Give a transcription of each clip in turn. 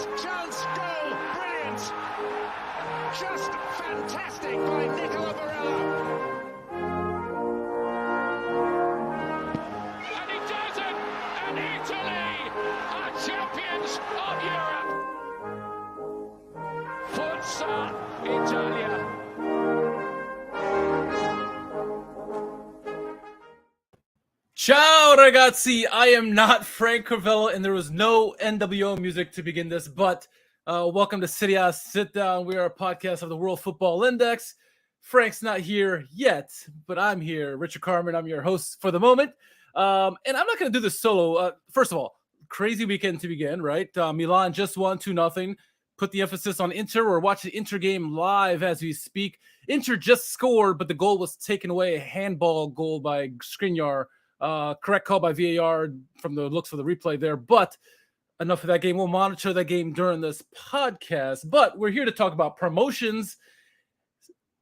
chance, goal, brilliant. Just fantastic by Nicola Barella. And he does it, and Italy are champions of Europe. Forza Italia. Ciao ragazzi, I am not Frank Carvello and there was no NWO music to begin this, but welcome to Serie Sit-Down. We are a podcast of the World Football Index. Frank's not here yet, but I'm here. Richard Carmen, I'm your host for the moment. And I'm not going to do this solo. First of all, crazy weekend to begin, right? Milan just won 2-0. Put the emphasis on Inter. We're watching the Inter game live as we speak. Inter just scored, but the goal was taken away, a handball goal by Skriniar. Correct call by VAR from the looks of the replay there, but enough of that game. We'll monitor that game during this podcast, but we're here to talk about promotions.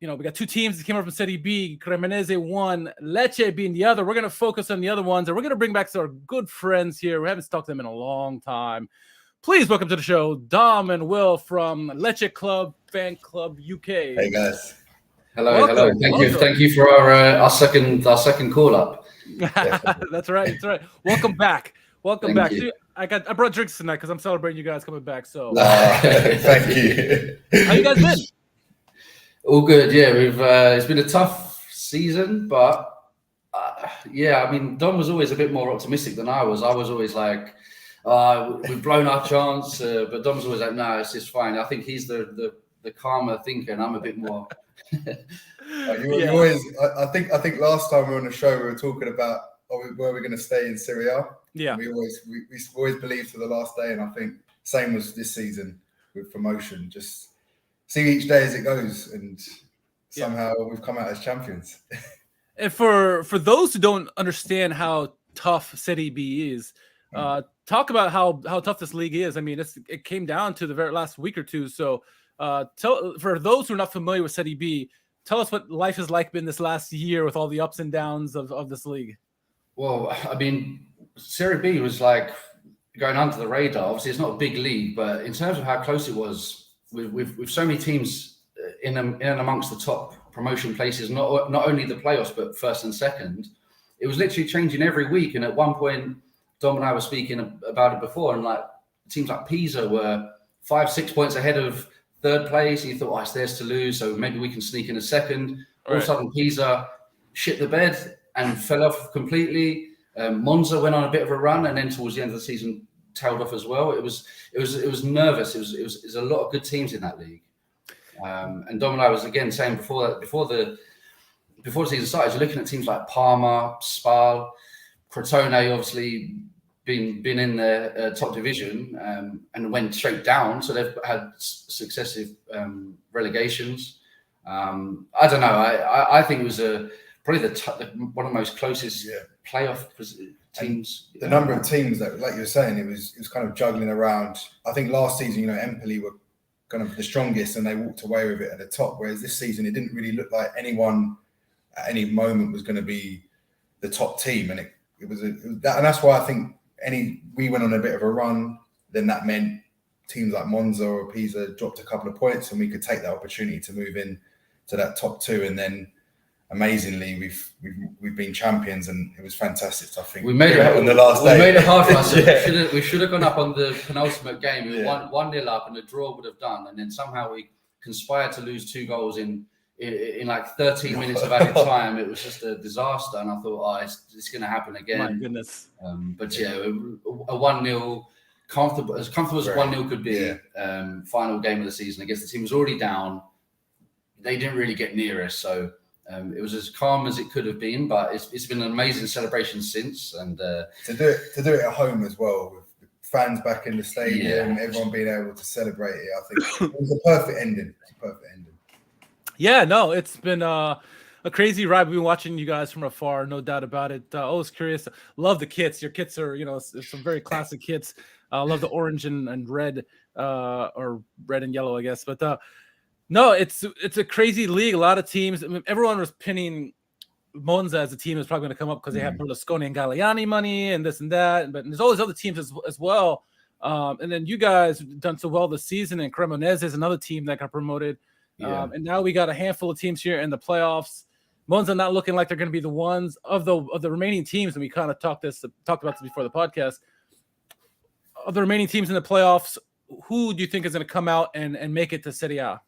You know, we got two teams that came up from Serie B, Cremonese one, Lecce being the other. We're going to focus on the other ones, and we're going to bring back our good friends here. We haven't talked to them in a long time. Please welcome to the show, Dom and Will from Lecce Club Fan Club UK. Hey guys. Hello. Thank you for our second call up. That's right. Welcome back. Thank you. See, I brought drinks tonight because I'm celebrating you guys coming back. So thank you. How you guys been? All good. Yeah, we've it's been a tough season, but yeah, I mean, Dom was always a bit more optimistic than I was. I was always like, we've blown our chance, but Dom's always like, no, it's just fine. I think he's the calmer thinker, and I'm a bit more. You always. I think last time we were on the show, we were talking about where we're going to stay in Serie. Yeah, we always believed to the last day, and I think same was this season with promotion. Just see each day as it goes, and somehow we've come out as champions. And for those who don't understand how tough Serie B is, talk about how tough this league is. I mean, it came down to the very last week or two. So, for those who are not familiar with Serie B, tell us what life has like been this last year with all the ups and downs of this league. Well, I mean, Serie B was like going under the radar. Obviously, it's not a big league, but in terms of how close it was, with so many teams in and amongst the top promotion places, not only the playoffs but first and second, it was literally changing every week. And at one point, Dom and I were speaking about it before, and like teams like Pisa were 5-6 points ahead of third place. And you thought, it's theirs to lose, so maybe we can sneak in a second. All of a sudden, Pisa shit the bed and fell off completely. Monza went on a bit of a run, and then towards the end of the season, tailed off as well. It was nervous. It was a lot of good teams in that league. And Dom and I was again saying before the season started, you're looking at teams like Parma, Spal, Crotone, obviously been in the top division and went straight down. So they've had successive relegations. I don't know. I think it was probably one of the most closest playoff teams. And the number of teams that, like you were saying, it was kind of juggling around. I think last season, Empoli were kind of the strongest and they walked away with it at the top. Whereas this season, it didn't really look like anyone at any moment was going to be the top team. And it was that, and that's why I think we went on a bit of a run. Then that meant teams like Monza or Pisa dropped a couple of points, and we could take that opportunity to move in to that top two. And then, amazingly, we've been champions, and it was fantastic. I think we made it on the last day. We made it hard for us. We should have gone up on the penultimate game. We were 1-0 up, and a draw would have done. And then somehow we conspired to lose 2 goals in like 13 minutes of added time. It was just a disaster, and I thought, it's going to happen again. My goodness. But a 1-0, as comfortable as 1-0 could be, final game of the season. I guess the team was already down. They didn't really get near us, so it was as calm as it could have been. But it's been an amazing celebration since, and to do it at home as well, with the fans back in the stadium, everyone being able to celebrate it. I think it was a perfect ending. Yeah, no, it's been a crazy ride. We've been watching you guys from afar, no doubt about it. Always curious. Love the kits. Your kits are, some very classic kits. Love the orange and red, or red and yellow, I guess. But no, it's a crazy league. A lot of teams. I mean, everyone was pinning Monza as a team is probably going to come up because they have Berlusconi and Galliani money and this and that. But there's always other teams as well. And then you guys done so well this season, and Cremonese is another team that got promoted. And now we got a handful of teams here in the playoffs. Monza not looking like they're going to be the ones of the remaining teams, and we kind of talked about this before the podcast. Of the remaining teams in the playoffs, who do you think is going to come out and make it to Serie A?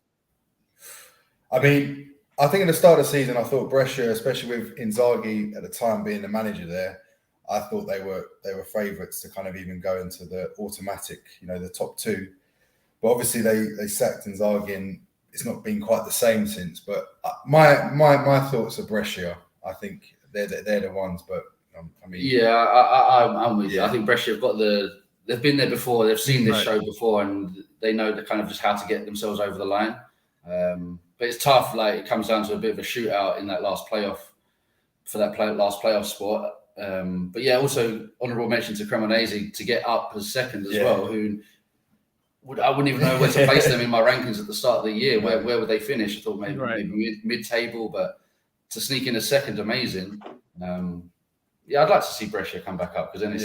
I mean, I think in the start of the season, I thought Brescia, especially with Inzaghi at the time being the manager there, I thought they were favourites to kind of even go into the automatic, the top two. But obviously they sacked Inzaghi, and it's not been quite the same since. But my thoughts are Brescia. I think they're the ones. But I mean, I'm with you. I think Brescia have got they've been there before. They've seen this show before, and they know the kind of just how to get themselves over the line. But it's tough. Like, it comes down to a bit of a shootout in that last playoff for that last playoff spot. But yeah, also honourable mention to Cremonese to get up as second as well. I wouldn't even know where to place them in my rankings at the start of the year. Where would they finish? I thought maybe mid-table, but to sneak in a second, amazing. I'd like to see Brescia come back up, because then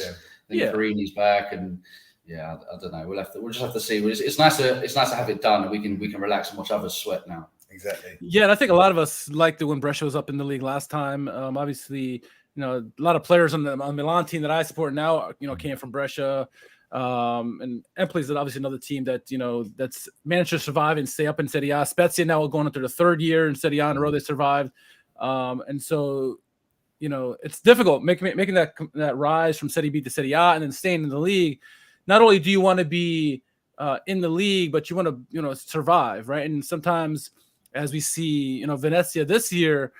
Carini's back, and I don't know. We'll just have to see. It's nice to have it done, and we can relax and watch others sweat now. Exactly. Yeah, and I think a lot of us liked it when Brescia was up in the league last time. Obviously, a lot of players on the Milan team that I support now, came from Brescia. And Empoli's obviously another team that, that's managed to survive and stay up in Serie A. Spezia now going into the third year in Serie A in a row they survived. And so, it's difficult making that rise from Serie B to Serie A and then staying in the league. Not only do you want to be in the league, but you want to, survive, right? And sometimes, as we see, Venezia this year,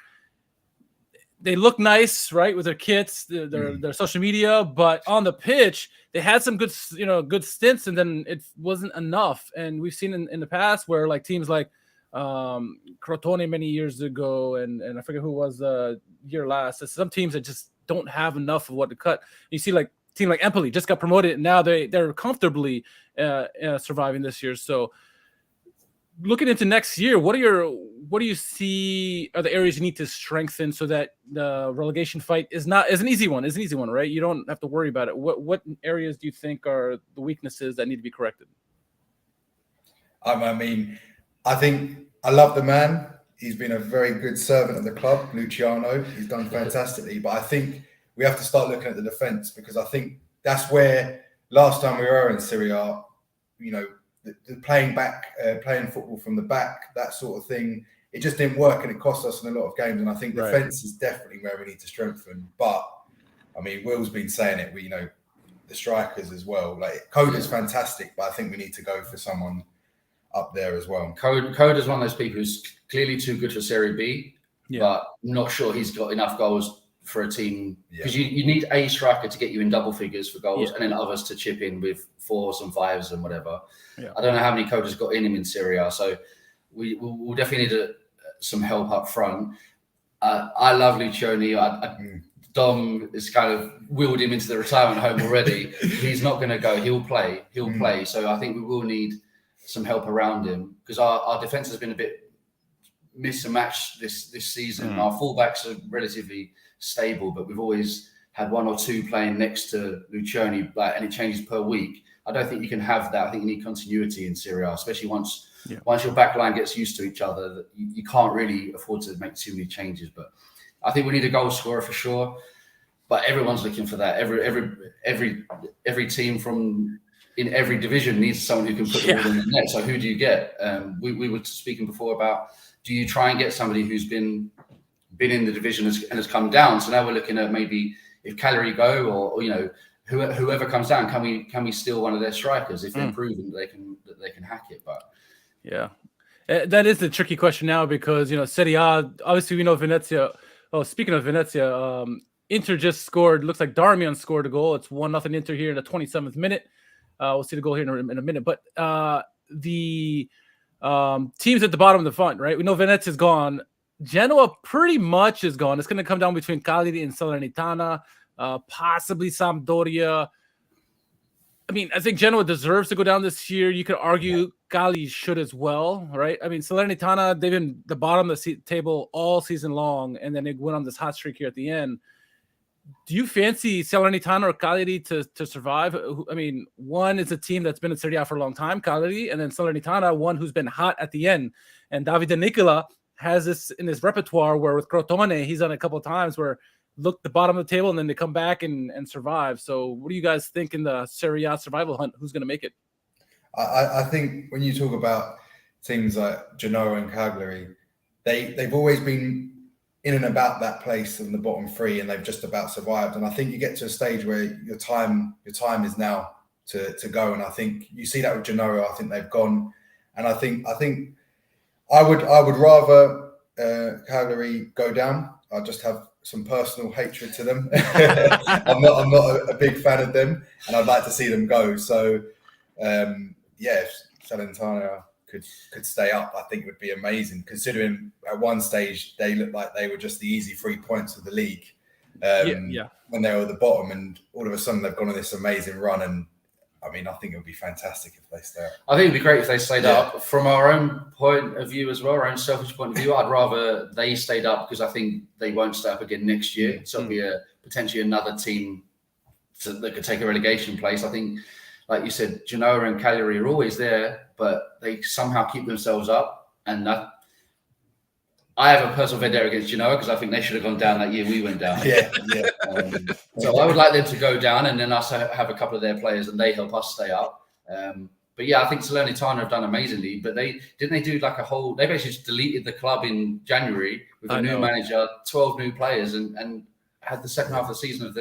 they look nice, right, with their kits, their social media, but on the pitch, they had some good stints, and then it wasn't enough. And we've seen in the past where teams like Crotone many years ago, and I forget who was year last. So some teams that just don't have enough of what to cut. You see, team like Empoli just got promoted, and now they're comfortably surviving this year. So, looking into next year, what do you see are the areas you need to strengthen so that the relegation fight is an easy one? It's an easy one, right? You don't have to worry about it. What areas do you think are the weaknesses that need to be corrected? I mean, I think I love the man. He's been a very good servant of the club, Luciano. He's done fantastically. But I think we have to start looking at the defence, because I think that's where last time we were in Serie A, the playing football from the back, that sort of thing, it just didn't work, and it cost us in a lot of games. And I think defence is definitely where we need to strengthen. But I mean, Will's been saying it. The strikers as well. Coda's fantastic, but I think we need to go for someone up there as well. Coda's one of those people who's clearly too good for Serie B, but I'm not sure he's got enough goals for a team, because you need a striker to get you in double figures for goals, and then others to chip in with 4s and 5s and whatever. I don't know how many Coda's got in him in Serie A, so we'll definitely need some help up front. I love Lucioni. Dom has kind of wheeled him into the retirement home already. He's not going to go. He'll play. Play. So I think we will need some help around him, because our defence has been a bit mismatched this season. Our fullbacks are relatively stable, but we've always had one or two playing next to Lucioni, and it changes per week. I don't think you can have that. I think you need continuity in Serie A, especially once your back line gets used to each other. You can't really afford to make too many changes. But I think we need a goal scorer for sure. But everyone's looking for that. Every team from in every division needs someone who can put the ball in the net. So who do you get? We were speaking before about, do you try and get somebody who's been in the division and has come down? So now we're looking at maybe if Cagliari go, or whoever comes down, can we steal one of their strikers if they're proven that they can hack it? But that is the tricky question now, because Serie A, obviously we know Venezia. Oh, speaking of Venezia, Inter just scored. Looks like Darmian scored a goal. It's 1-0 Inter here in the 27th minute. We'll see the goal here in a minute. But the teams at the bottom of the front, right? We know Venezia's gone. Genoa pretty much is gone. It's going to come down between Cagliari and Salernitana, possibly Sampdoria. I mean, I think Genoa deserves to go down this year. You could argue Cagliari should as well, right? I mean, Salernitana, they've been the bottom of the table all season long, and then they went on this hot streak here at the end. do you fancy Salernitana or Cagliari to survive? I mean, one is a team that's been in Serie A for a long time, Cagliari, and then Salernitana, one who's been hot at the end. And Davide Nicola has this in his repertoire where with Crotone, he's done a couple of times where look the bottom of the table and then they come back and survive. So what do you guys think in the Serie A survival hunt? Who's going to make it? I think when you talk about teams like Genoa and Cagliari, they've always been in and about that place in the bottom three, and they've just about survived. And I think you get to a stage where your time is now to go. And I think you see that with Genoa. I think they've gone, and I think I would rather Cagliari go down. I just have some personal hatred to them. I'm not a big fan of them, and I'd like to see them go. So if Salernitana could stay up, I think it would be amazing, considering at one stage they looked like they were just the easy 3 points of the league when they were at the bottom, and all of a sudden they've gone on this amazing run. And I mean, I think it would be fantastic if they stay up. I think it'd be great if they stayed up. From our own point of view as well, our own selfish point of view, I'd rather they stayed up, because I think they won't stay up again next year. So it'll be potentially another team that could take a relegation place. I think, like you said, Genoa and Cagliari are always there, but they somehow keep themselves up. And I have a personal vendetta against Genoa, because I think they should have gone down that year we went down. So I would like them to go down, and then us have a couple of their players, and they help us stay up. But yeah, I think Salernitana have done amazingly. But they do like they basically just deleted the club in January with a new manager, 12 new players, and had the second half of the season of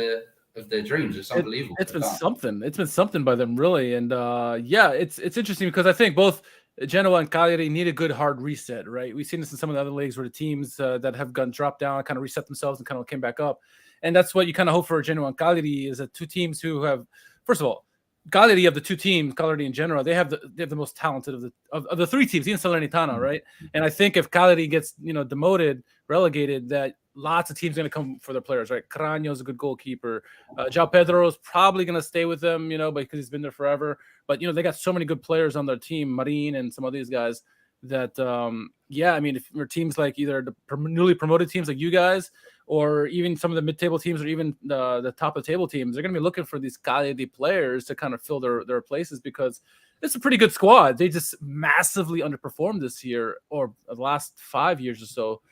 their dreams. It's unbelievable. It's been something. It's been something by them, really. And it's interesting, because I think both Genoa and Cagliari need a good hard reset, right? We've seen this in some of the other leagues where the teams that have dropped down kind of reset themselves and kind of came back up. And that's what you kind of hope for Genoa and Cagliari, is that two teams who have, first of all, Cagliari of the two teams, Cagliari and Genoa, they have the most talented of the three teams, even Salernitana, right? And I think if Cagliari gets demoted, relegated, that lots of teams are going to come for their players, right? Cragno's a good goalkeeper. João Pedro is probably going to stay with them, because he's been there forever. But, they got so many good players on their team, Marin and some of these guys, that, I mean, if your teams like either the newly promoted teams like you guys, or even some of the mid-table teams, or even the top-of-the-table teams, they're going to be looking for these Cagliari players to kind of fill their places, because it's a pretty good squad. They just massively underperformed this year, or the last 5 years or so.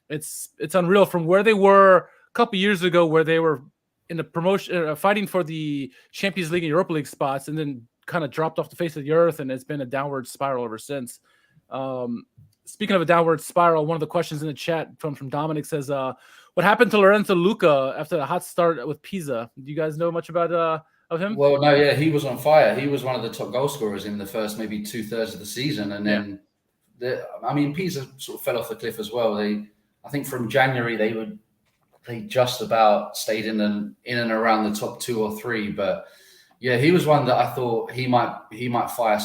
It's unreal from where they were a couple years ago, where they were in the promotion, fighting for the Champions League and Europa League spots, and then kind of dropped off the face of the earth, and it's been a downward spiral ever since. Speaking of a downward spiral, one of the questions in the chat from Dominic says, what happened to Lorenzo Luca after the hot start with Pisa? Do you guys know much about of him? Well, no, yeah, he was on fire. He was one of the top goal scorers in the first maybe 2/3 of the season, and then Pisa sort of fell off the cliff as well. I think from January they just about stayed in and around the top 2 or 3. But yeah, he was one that I thought he might fire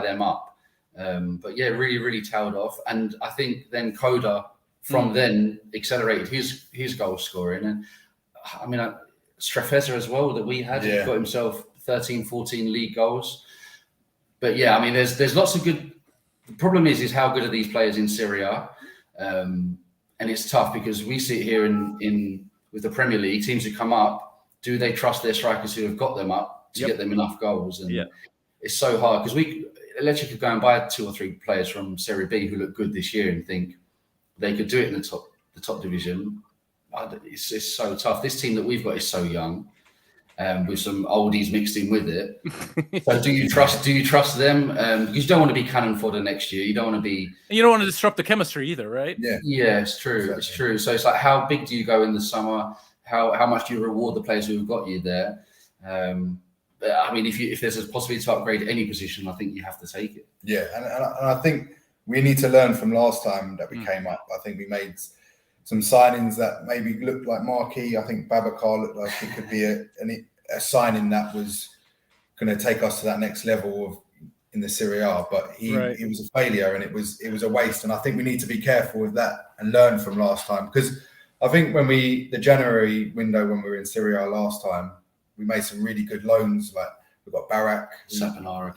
them up. But yeah, really, really tailed off. And I think then Coda from then accelerated his goal scoring. And I mean, Strefezza as well that we had, he got himself 13, 14 league goals. But yeah, I mean, there's lots of good. The problem is how good are these players in Serie A? And it's tough, because we sit here with the Premier League teams who come up. Do they trust their strikers who have got them up to get them enough goals? And it's so hard, because LECCE could go and buy 2 or 3 players from Serie B who look good this year and think they could do it in the top division. It's so tough. This team that we've got is so young, with some oldies mixed in with it. So do you trust them? Because you don't want to be cannon fodder next year. You don't want to be. And you don't want to disrupt the chemistry either, right? Yeah, it's true. Exactly. It's true. So it's like, how big do you go in the summer? How much do you reward the players who have got you there? I mean, if there's a possibility to upgrade any position, I think you have to take it. Yeah, and I think we need to learn from last time that we came up. I think we made some signings that maybe looked like marquee. I think Babacar looked like it could be a signing that was going to take us to that next level in the Serie A, but he was a failure, and it was a waste. And I think we need to be careful with that and learn from last time, because I think the January window when we were in Serie A last time, we made some really good loans. Like we've got Barak, Sapinara,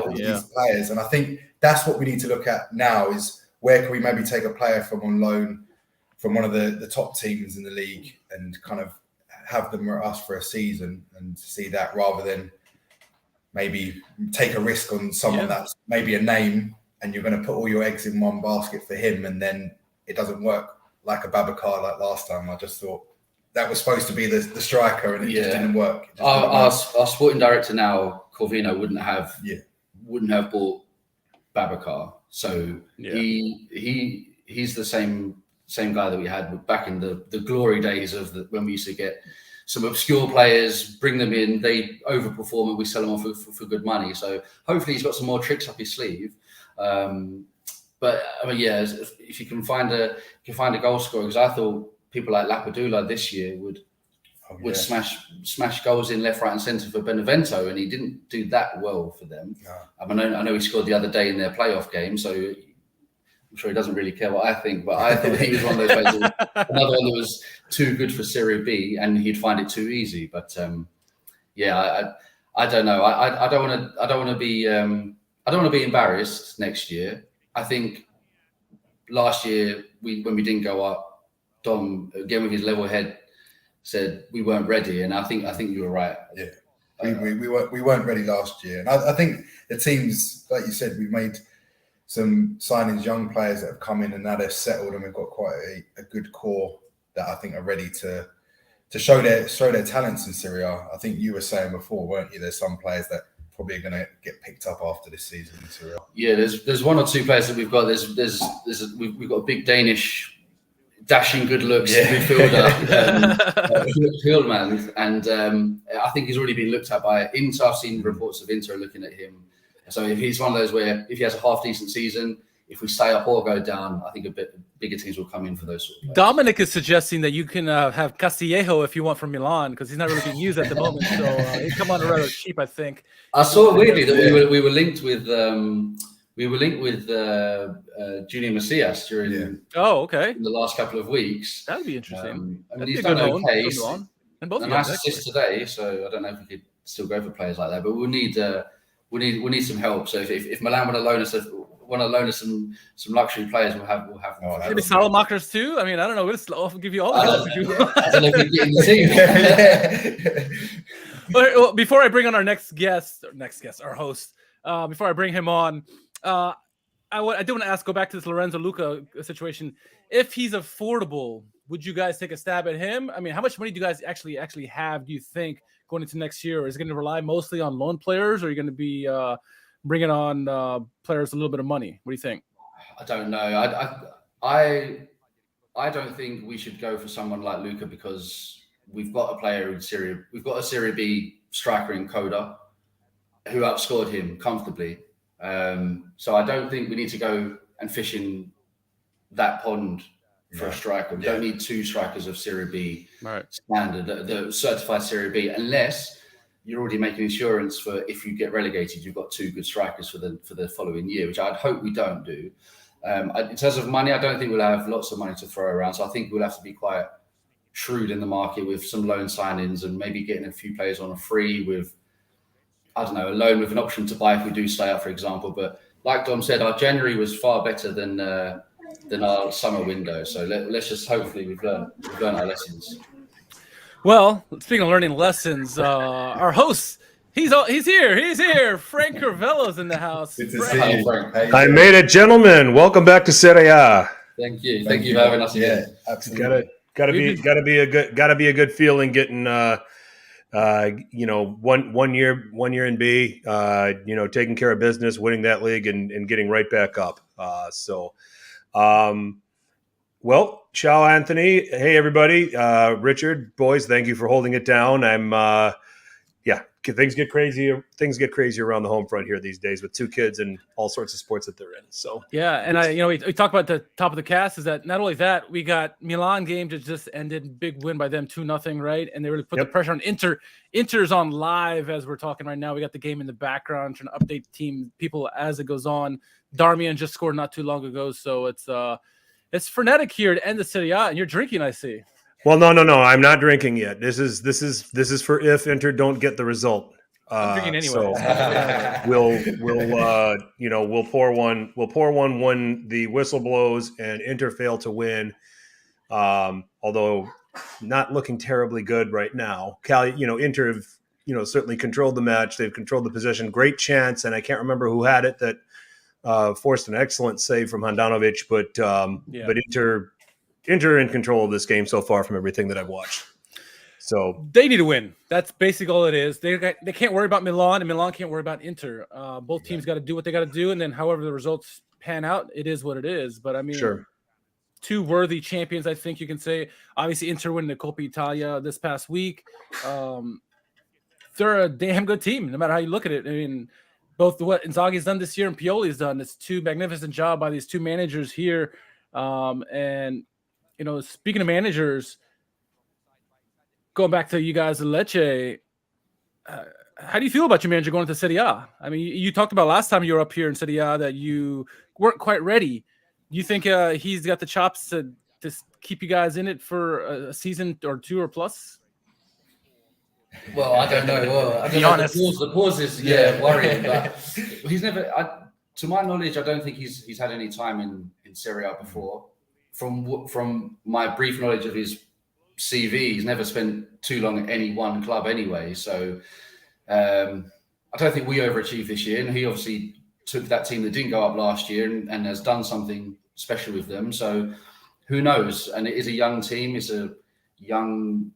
all these players, and I think that's what we need to look at now: is where can we maybe take a player from on loan from one of the top teams in the league and kind of have them at us for a season and see that rather than maybe take a risk on someone that's maybe a name and you're going to put all your eggs in one basket for him and then it doesn't work like a Babacar like last time. I just thought that was supposed to be the striker and it just didn't work. Our sporting director now, Corvino, wouldn't have bought Babacar. So he's the same guy that we had back in the glory days of when we used to get some obscure players, bring them in, they overperform and we sell them off for good money. So hopefully he's got some more tricks up his sleeve. But I mean, if you can find a goal scorer, because I thought people like Lapadula this year would smash goals in left, right, and centre for Benevento, and he didn't do that well for them. No. I know he scored the other day in their playoff game, so I'm sure he doesn't really care what I think. But I thought he was one of those players, another one that was too good for Serie B, and he'd find it too easy. But I don't know. I don't want to be embarrassed next year. I think last year when we didn't go up, Dom again with his level head said we weren't ready, and I think you were right. Yeah, we weren't ready last year, and I think the teams, like you said, we've made some signings, young players that have come in, and now they're settled, and we've got quite a good core that I think are ready to show their talents in Serie A. I think you were saying before, weren't you? There's some players that probably are going to get picked up after this season in Serie A. Yeah, there's one or two players that we've got. We've got a big Danish, dashing good looks midfielder, Hillman, and I think he's already been looked at by Inter. I've seen reports of Inter looking at him. So if he's one of those where if he has a half decent season, if we stay up or go down, I think a bit bigger teams will come in for those sort of players. Dominic is suggesting that you can have Castillejo if you want from Milan because he's not really being used at the moment. So he'd come on rather cheap, I think. I saw weirdly that we were linked with Junior Macias during in the last couple of weeks. That would be interesting. I mean, he's done okay. And both a nice assist today, so I don't know if we could still go for players like that. But we'll need some help. So if Milan want to loan us some luxury players, we'll have them. Maybe Salamakers too. I mean, I don't know. We'll give you all the help. I don't know if we get in the team. Well, before I bring on our our host, before I bring him on, I do want to go back to this Lorenzo Luca situation. If he's affordable, would you guys take a stab at him? I mean, how much money do you guys actually have, do you think, going into next year? Or is it going to rely mostly on loan players, or are you going to be bringing on players a little bit of money? What do you think? I don't know. I don't think we should go for someone like Luca because we've got a player in Serie. We've got a Serie B striker in Coda who outscored him comfortably. So I don't think we need to go and fish in that pond for a striker. We don't need two strikers of Serie B standard, the certified Serie B, unless you're already making insurance for if you get relegated, you've got two good strikers for the following year, which I'd hope we don't do. In terms of money, I don't think we'll have lots of money to throw around. So I think we'll have to be quite shrewd in the market with some loan signings and maybe getting a few players on a free with, I don't know, a loan with an option to buy if we do stay up, for example. But like Dom said, our January was far better than our summer window. So let's just hopefully we've learned our lessons. Well, speaking of learning lessons, our host, he's here. Frank Carvello's in the house. Good to see you, Frank. I made it, gentlemen. Welcome back to Serie A. Thank you for having us again. Yeah, absolutely. Gotta be a good feeling getting one year in B, taking care of business, winning that league and getting right back up. Well, ciao, Anthony. Hey, everybody. Richard, boys, thank you for holding it down. Things get crazy around the home front here these days with two kids and all sorts of sports that they're in. So yeah, and we talked about the top of the cast is that not only that, we got Milan game that just ended, big win by them 2-0, right? And they really put the pressure on Inter. Inter's on live as we're talking right now. We got the game in the background, trying to update people as it goes on. Darmian just scored not too long ago, so it's frenetic here to end the Serie A, and you're drinking, I see. Well, no. I'm not drinking yet. This is for if Inter don't get the result. I'm drinking anyway. So we'll pour one when the whistle blows and Inter fail to win. although not looking terribly good right now. Inter have, certainly controlled the match. They've controlled the possession. Great chance, and I can't remember who had it that forced an excellent save from Handanovic, but Inter in control of this game so far from everything that I've watched. So they need to win. That's basically all it is. They can't worry about Milan, and Milan can't worry about Inter. Both teams got to do what they got to do, and then however the results pan out, it is what it is. But I mean, sure. Two worthy champions, I think you can say. Obviously, Inter winning the Coppa Italia this past week. They're a damn good team, no matter how you look at it. I mean, both what Inzaghi's done this year and Pioli's done. It's two magnificent job by these two managers here. And speaking of managers, going back to you guys at Lecce, how do you feel about your manager going to Serie A? I mean, you talked about last time you were up here in Serie A that you weren't quite ready. You think he's got the chops to keep you guys in it for a season or two or plus? Well, I don't know. The pause is worrying. But he's never, to my knowledge, I don't think he's had any time in Serie A before. From my brief knowledge of his CV, he's never spent too long at any one club anyway. So I don't think we overachieved this year. And he obviously took that team that didn't go up last year and has done something special with them. So who knows? And it is a young team. It's a young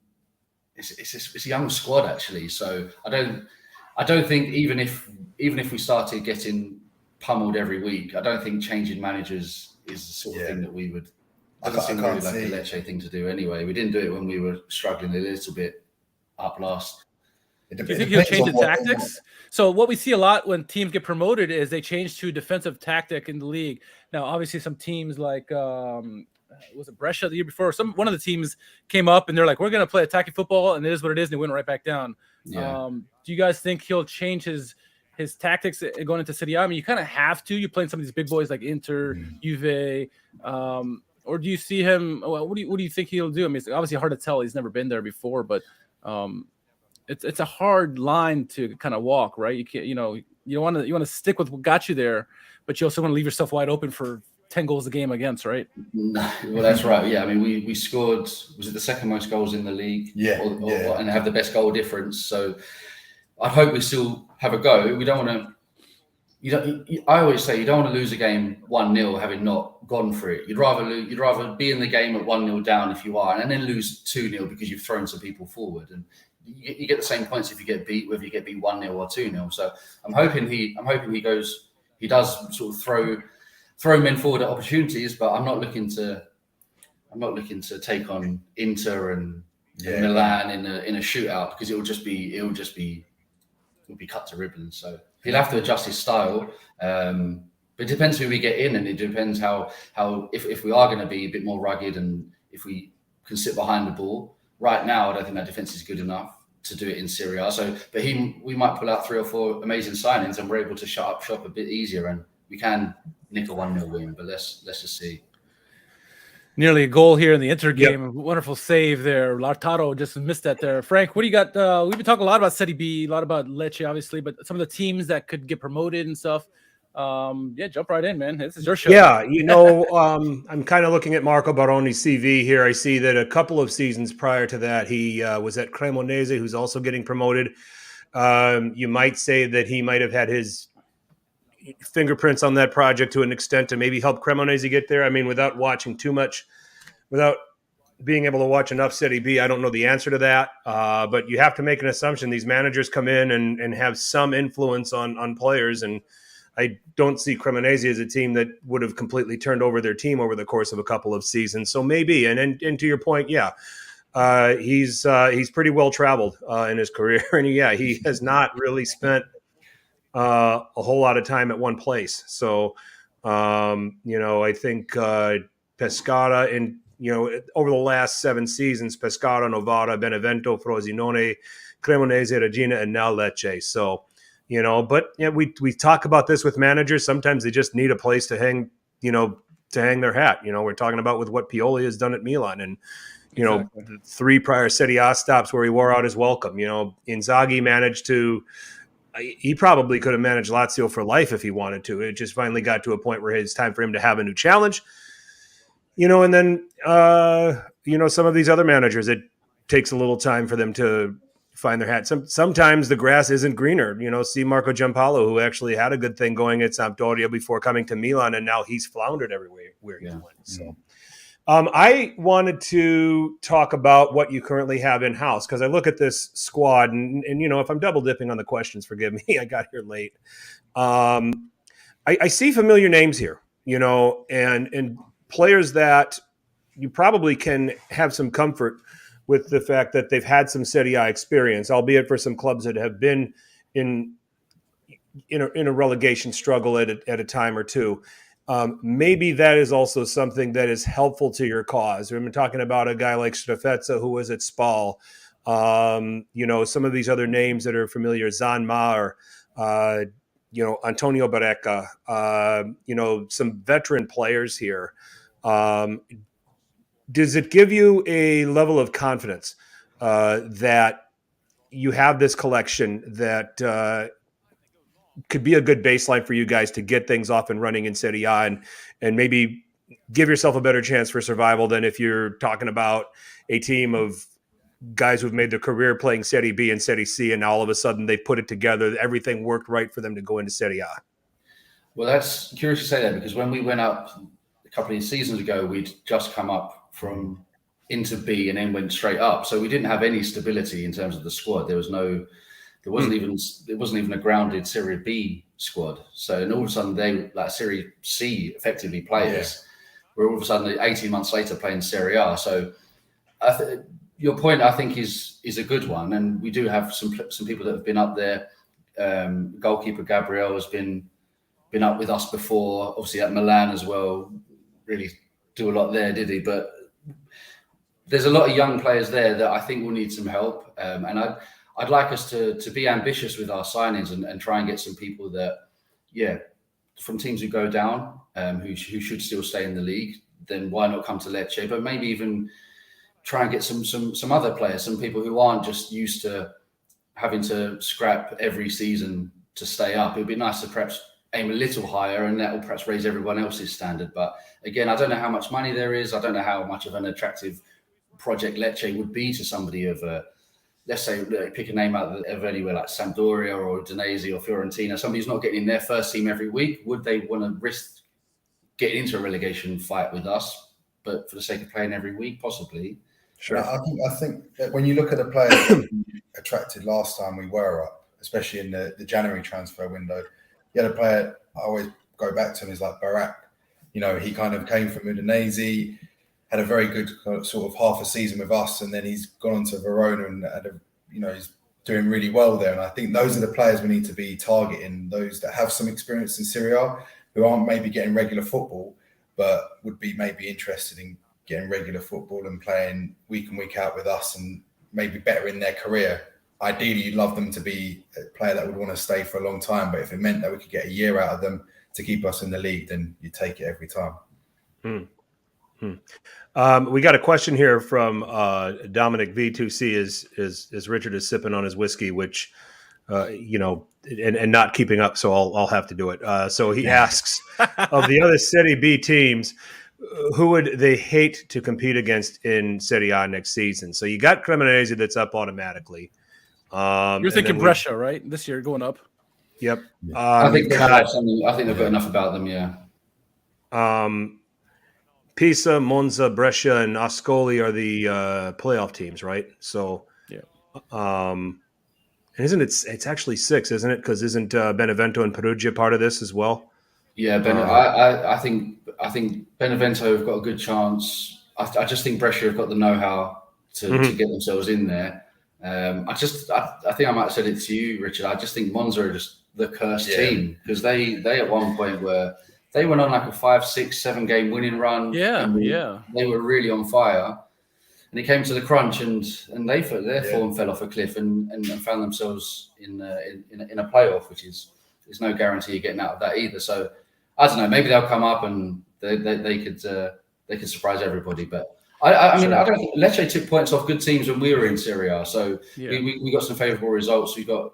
squad actually. So I don't think even if we started getting pummeled every week, I don't think changing managers is the sort of thing that we would. Doesn't seem really like a Lecce thing to do anyway. We didn't do it when we were struggling a little bit up last. Do you think he'll change the tactics? So what we see a lot when teams get promoted is they change to defensive tactic in the league. Now, obviously, some teams like was it Brescia the year before? One of the teams came up and they're like, "We're going to play attacking football," and it is what it is, and they went right back down. Yeah. Do you guys think he'll change his tactics going into Serie A? I mean, you kind of have to. You're playing some of these big boys like Inter, Juve. Or do you see him? What do you think he'll do? I mean, it's obviously hard to tell. He's never been there before, but it's a hard line to kind of walk, right? You can't, you want to stick with what got you there, but you also want to leave yourself wide open for 10 goals a game against, right? No, well, that's right. Yeah, I mean, we scored. Was it the second most goals in the league? Yeah, and have the best goal difference. So I hope we still have a go. We don't want to. I always say you don't want to lose a game 1-0 having not gone for it. You'd rather be in the game at 1-0 down if you are, and then lose 2-0 because you've thrown some people forward, and you get the same points if you get beat, whether you get beat 1-0 or 2-0. So I'm hoping he does sort of throw men forward at opportunities, but I'm not looking to take on Inter and Milan in a shootout, because it will be cut to ribbons. So he'll have to adjust his style. But it depends who we get in, and it depends how if we are going to be a bit more rugged and if we can sit behind the ball. Right now, I don't think that defense is good enough to do it in Serie A. So, but we might pull out 3 or 4 amazing signings, and we're able to shut up shop a bit easier, and we can nick a 1-0 win. But let's just see. Nearly a goal here in the Inter game. Yep. Wonderful save there. Lautaro just missed that there. Frank, what do you got? We've been talking a lot about Serie B, a lot about Lecce, obviously, but some of the teams that could get promoted and stuff. Jump right in, man. This is your show. Yeah, I'm kind of looking at Marco Baroni's CV here. I see that a couple of seasons prior to that, he was at Cremonese, who's also getting promoted. You might say that he might have had his fingerprints on that project to an extent to maybe help Cremonese get there. I mean, without watching too much, without being able to watch enough Serie B, I don't know the answer to that. But you have to make an assumption. These managers come in and have some influence on players, and I don't see Cremonese as a team that would have completely turned over their team over the course of a couple of seasons. So maybe, and to your point, he's pretty well traveled in his career, and he has not really spent a whole lot of time at one place. So I think Pescara over the last 7 seasons, Pescara, Novara, Benevento, Frosinone, Cremonese, Regina, and now Lecce. So. We talk about this with managers. Sometimes they just need a place to hang their hat. We're talking about with what Pioli has done at Milan, and exactly. The 3 prior Serie A stops where he wore out his welcome. Inzaghi managed to. He probably could have managed Lazio for life if he wanted to. It just finally got to a point where it's time for him to have a new challenge. And then some of these other managers, it takes a little time for them to find their hat. Sometimes the grass isn't greener. See Marco Giampaolo, who actually had a good thing going at Sampdoria before coming to Milan, and now he's floundered everywhere where he's went. So, I wanted to talk about what you currently have in house, because I look at this squad, and if I'm double dipping on the questions, forgive me. I got here late. I see familiar names here, and players that you probably can have some comfort with the fact that they've had some Serie A experience, albeit for some clubs that have been in a relegation struggle at a time or two. Maybe that is also something that is helpful to your cause. We've been talking about a guy like Strefezza, who was at Spal. Some of these other names that are familiar, Zanma or Antonio Barreca, some veteran players here. Does it give you a level of confidence that you have this collection that could be a good baseline for you guys to get things off and running in Serie A and maybe give yourself a better chance for survival than if you're talking about a team of guys who've made their career playing Serie B and Serie C, and now all of a sudden they put it together, everything worked right for them to go into Serie A? Well, that's curious to say that, because when we went up a couple of seasons ago, we'd just come up from into B and then went straight up. So we didn't have any stability in terms of the squad. There wasn't even a grounded Serie B squad. So, and all of a sudden they, like Serie C effectively players, we're all of a sudden 18 months later playing Serie A. So your point, I think, is a good one. And we do have some people that have been up there. Goalkeeper Gabriel has been up with us before, obviously at Milan as well. Really do a lot there, did he? But there's a lot of young players there that I think will need some help. And I'd like us to be ambitious with our signings and try and get some people that, from teams who go down, who should still stay in the league. Then why not come to Lecce? But maybe even try and get some other players, some people who aren't just used to having to scrap every season to stay up. It'd be nice to perhaps aim a little higher, and that will perhaps raise everyone else's standard. But again, I don't know how much money there is. I don't know how much of an attractive project Lecce would be to somebody of let's say, pick a name out of anywhere like Sampdoria or Udinese or Fiorentina, somebody who's not getting in their first team every week. Would they want to risk getting into a relegation fight with us, but for the sake of playing every week? Possibly. Sure. I think that when you look at the players that we attracted last time we were up, especially in the January transfer window, you had a player I always go back to him is like Barak. He kind of came from Udinese, had a very good sort of half a season with us, and then he's gone on to Verona and he's doing really well there. And I think those are the players we need to be targeting, those that have some experience in Serie A, who aren't maybe getting regular football, but would be maybe interested in getting regular football and playing week in, week out with us and maybe better in their career. Ideally, you'd love them to be a player that would want to stay for a long time, but if it meant that we could get a year out of them to keep us in the league, then you take it every time. We got a question here from Dominic V2C as Richard is sipping on his whiskey, which and not keeping up, so I'll have to do it. So he asks, of the other Serie B teams, who would they hate to compete against in Serie A next season? So you got Cremonese that's up automatically. You're thinking Brescia, right? This year going up. Yep. I think they've got enough about them. Yeah. Pisa, Monza, Brescia, and Ascoli are the playoff teams, right? So, and isn't it's actually 6, isn't it? Because isn't Benevento and Perugia part of this as well? Yeah, I think Benevento have got a good chance. I just think Brescia have got the know-how to get themselves in there. I think I might have said it to you, Richard. I just think Monza are just the cursed team, because they at one point they went on like a 5, 6, 7 game winning run. They were really on fire, and it came to the crunch, and their form fell off a cliff and found themselves in a playoff, which is no guarantee of getting out of that either. So I don't know. Maybe they'll come up and they could surprise everybody, but. I mean, I don't think Lecce took points off good teams when we were in Serie A. So we got some favourable results. We got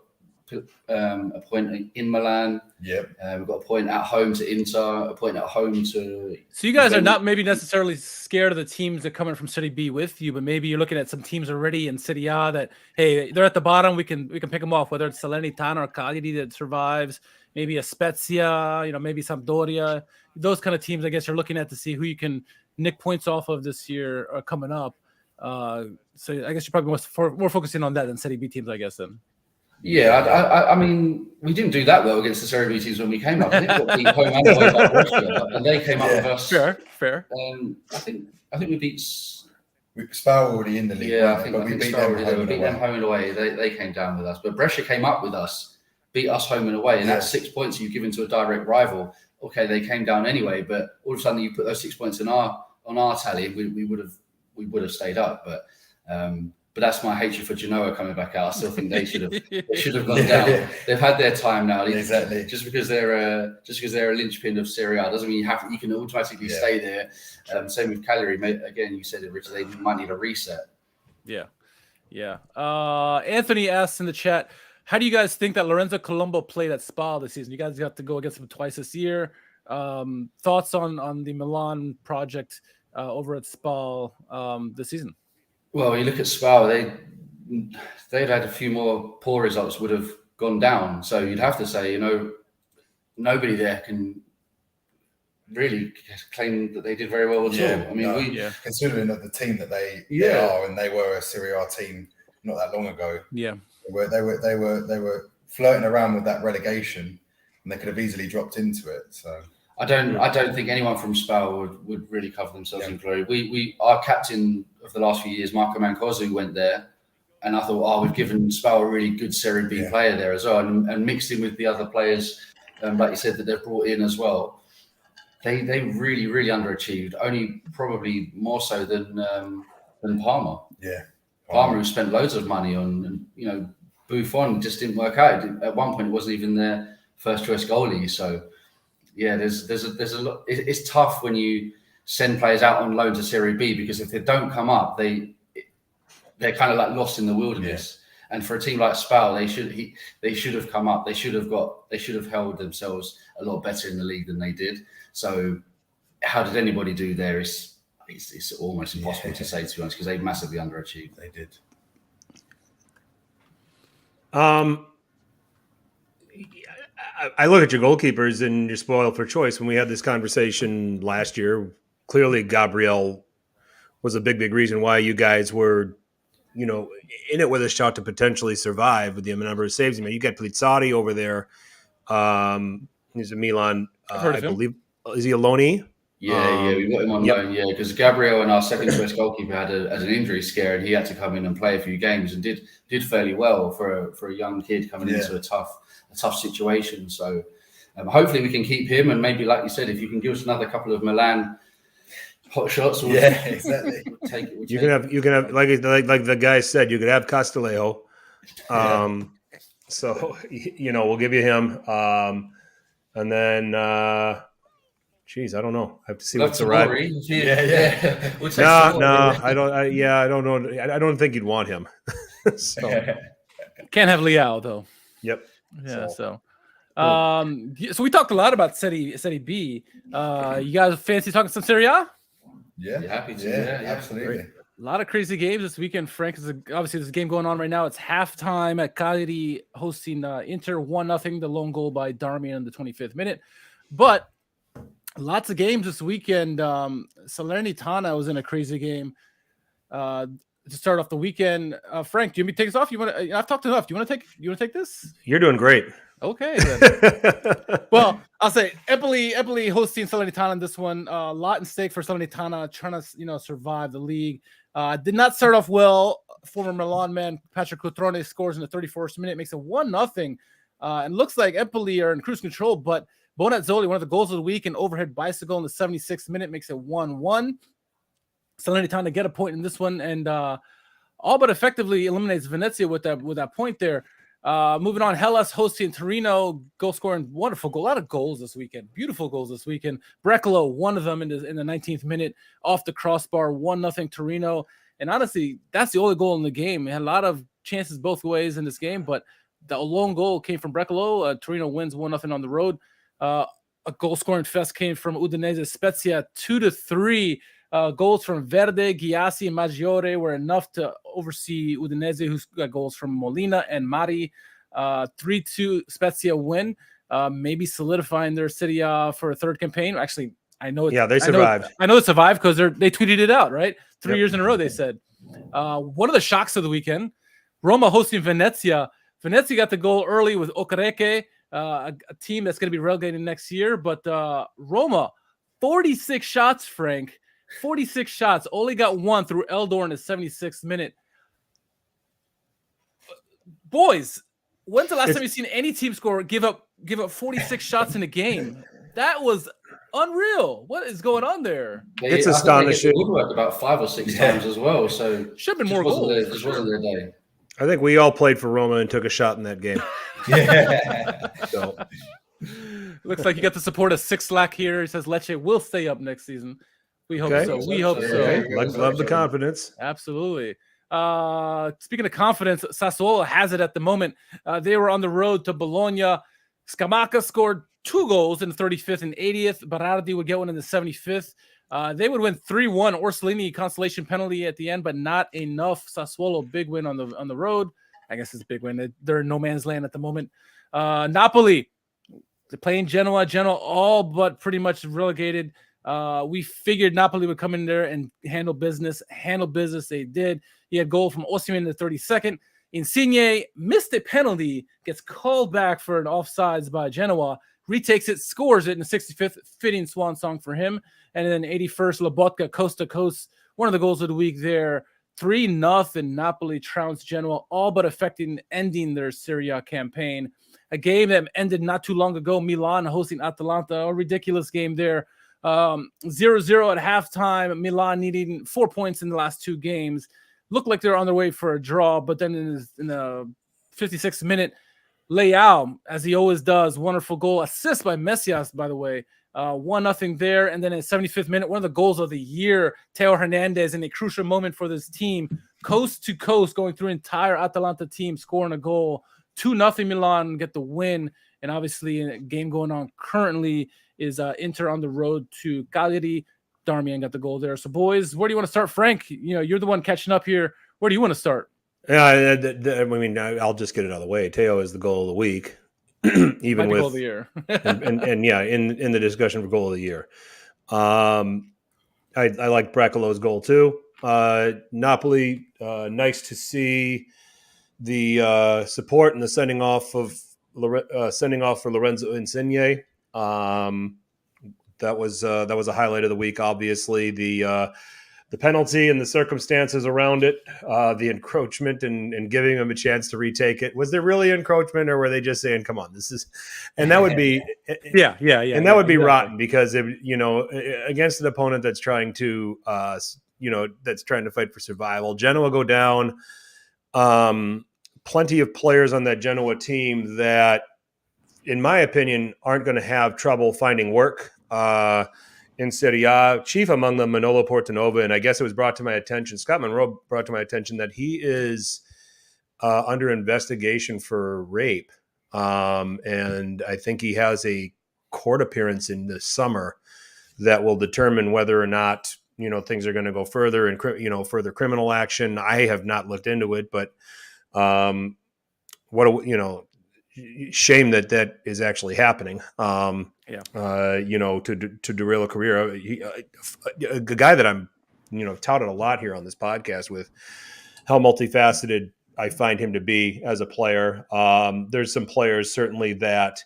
a point in Milan. Yep. We've got a point at home to Inter, a point at home to. So you guys are not maybe necessarily scared of the teams that come in from Serie B with you, but maybe you're looking at some teams already in Serie A that, hey, they're at the bottom. We can pick them off, whether it's Salernitana or Cagliari that survives, maybe a Spezia, maybe Sampdoria. Those kind of teams, I guess, you're looking at to see who you can nick points off of this year coming up. So I guess you're probably more focusing on that than Serie B teams, I guess, then. Yeah, I mean, we didn't do that well against the Serie B teams when we came up. I think we got beat home and away by Brescia, and they came up with us. Fair. I think we beat. Spal already in the league. Yeah, I think we beat them home and away. They came down with us, but Brescia came up with us, beat us home and away, and that's 6 points you've given to a direct rival. Okay, they came down anyway, but all of a sudden you put those 6 points on our tally, we would have stayed up, but that's my hatred for Genoa coming back out. I still think they should have gone down. They've had their time now. Exactly. Just because they're a linchpin of Serie A doesn't mean you can automatically stay there. Same with Cagliari. Again, you said it, Richard. They might need a reset. Yeah. Anthony asks in the chat, how do you guys think that Lorenzo Colombo played at Spal this season? You guys got to go against him twice this year. Thoughts on the Milan project over at Spal this season? Well, you look at Spal, they'd had a few more poor results, would have gone down. So you'd have to say, nobody there can really claim that they did very well at all. I mean, considering that the team that they are, and they were a Serie A team not that long ago. Yeah, they were flirting around with that relegation, and they could have easily dropped into it. So. I don't think anyone from Spal would really cover themselves in glory. Our captain of the last few years, Marco Mancosu, went there, and I thought, we've given Spal a really good Serie B player there as well, and mixed in with the other players, like you said, that they've brought in as well. They really, really underachieved, only probably more so than Parma. Yeah, Parma, who spent loads of money on, Buffon just didn't work out. At one point, it wasn't even their first choice goalie, so. Yeah, there's a lot. It's tough when you send players out on loan to Serie B, because if they don't come up, they're kind of like lost in the wilderness. Yeah. And for a team like Spal, they should have come up. They should have held themselves a lot better in the league than they did. So how did anybody do there? It's almost impossible to say, to be honest, because they massively underachieved. They did. I look at your goalkeepers and you're spoiled for choice. When we had this conversation last year, clearly Gabriel was a big reason why you guys were, in it with a shot to potentially survive with the number of saves. I mean, you got Plizzati over there. He's a Milan. I believe. Is he a loanee? Yeah, we got him on loan. Yeah, because Gabriel and our second choice goalkeeper had an injury scare, and he had to come in and play a few games, and did fairly well for a young kid coming into a tough situation. So hopefully we can keep him, and maybe, like you said, if you can give us another couple of Milan hot shots, exactly. We'll take it. You can have like the guy said, you could have Castillejo. So we'll give you him, and then. I don't know. I have to see what's the right. No, I don't. I don't know. I don't think you'd want him. So can't have Leao though. Yep. Yeah. So we talked a lot about Serie B. You guys fancy talking some Serie A? Yeah, happy to. Yeah, absolutely. Great. A lot of crazy games this weekend, Frank. Obviously, there's a game going on right now. It's halftime at Cagliari hosting Inter 1-0. The lone goal by Darmian in the 25th minute, but. Lots of games this weekend. Salernitana was in a crazy game to start off the weekend. Frank, do you want me to take this off? I've talked enough. Do you want to take this? You're doing great. Okay. Then. Well, I'll say Empoli hosting Salernitana in this one. A lot in stake for Salernitana, trying to survive the league. Did not start off well. Former Milan man Patrick Cotrone scores in the 34th minute, makes it 1-0, and looks like Empoli are in cruise control, but. Bonazzoli, one of the goals of the week, an overhead bicycle in the 76th minute, makes it 1-1. Salernitana get a point in this one, and all but effectively eliminates Venezia with that point there. Moving on, Hellas hosting Torino, goal scoring, wonderful goal, a lot of goals this weekend, beautiful goals this weekend. Brecalo, one of them in the 19th minute, off the crossbar, 1-0 Torino. And honestly, that's the only goal in the game. We had a lot of chances both ways in this game, but the lone goal came from Brecalo. Torino wins 1-0 on the road. A goal-scoring fest came from Udinese Spezia, 2-3. Goals from Verdi, Giassi, and Maggiore were enough to oversee Udinese, who got goals from Molina and Mari. 3-2 Spezia win, maybe solidifying their Serie A for a third campaign. Actually, I know they survived. I know it survived because they tweeted it out, right? 3 years in a row, they said. One of the shocks of the weekend, Roma hosting Venezia. Venezia got the goal early with Okereke, a team that's going to be relegated next year. But Roma, 46 shots, Frank. 46 shots. Only got one through Eldor in the 76th minute. Boys, when's the last time you've seen any team score give up 46 shots in a game? That was unreal. What is going on there? It's astonishing. They woodwork about 5 or 6 times as well. So should have been more goals. This wasn't their day. I think we all played for Roma and took a shot in that game. Yeah. So looks like you got the support of Six Lack here. He says Lecce will stay up next season. We hope so. We hope so. Love the confidence. Absolutely. Speaking of confidence, Sassuolo has it at the moment. They were on the road to Bologna. Scamacca scored 2 goals in the 35th and 80th. Berardi would get one in the 75th. They would win 3-1. Orsolini consolation penalty at the end, but not enough. Sassuolo big win on the road. I guess it's a big win. They're in no man's land at the moment. Napoli, they're playing Genoa. Genoa all but pretty much relegated. We figured Napoli would come in there and handle business. They did. He had goal from Osimhen in the 32nd. Insigne missed a penalty, gets called back for an offsides by Genoa, retakes it, scores it in the 65th, fitting swan song for him. And then 81st, Lobotka, coast to coast, one of the goals of the week there. 3-0, Napoli trounced Genoa, all but ending their Serie A campaign. A game that ended not too long ago, Milan hosting Atalanta, a ridiculous game there. 0-0 at halftime. Milan needing 4 points in the last 2 games. Looked like they're on their way for a draw, but then in the 56th minute, Leao, as he always does, wonderful goal. Assist by Messias, by the way. 1-0 there. And then in the 75th minute, one of the goals of the year, Teo Hernandez in a crucial moment for this team, coast to coast, going through entire Atalanta team, scoring a goal. 2-0 Milan get the win. And obviously, a game going on currently is Inter on the road to Cagliari. Darmian got the goal there. So, boys, where do you want to start? Frank, you're the one catching up here. Where do you want to start? Yeah, I mean, I'll just get it out of the way. Teo is the goal of the week, even with goal of the year, and yeah, in the discussion for goal of the year. I like Bracolo's goal too. Napoli, nice to see the support and the sending off for Lorenzo Insigne. That was a highlight of the week. Obviously, the penalty and the circumstances around it, the encroachment and giving him a chance to retake it. Was there really encroachment, or were they just saying, "Come on, this is"? And that would be yeah. And that would be rotten because against an opponent that's trying to fight for survival. Genoa go down. Plenty of players on that Genoa team that, in my opinion, aren't going to have trouble finding work in Serie A. Chief among them, Manolo Portanova, and I guess it was brought to my attention, Scott Monroe brought to my attention that he is under investigation for rape. And I think he has a court appearance in the summer that will determine whether or not, things are going to go further and, further criminal action. I have not looked into it, but shame that is actually happening. To derail a career. A guy that I'm, touted a lot here on this podcast with how multifaceted I find him to be as a player. There's some players certainly that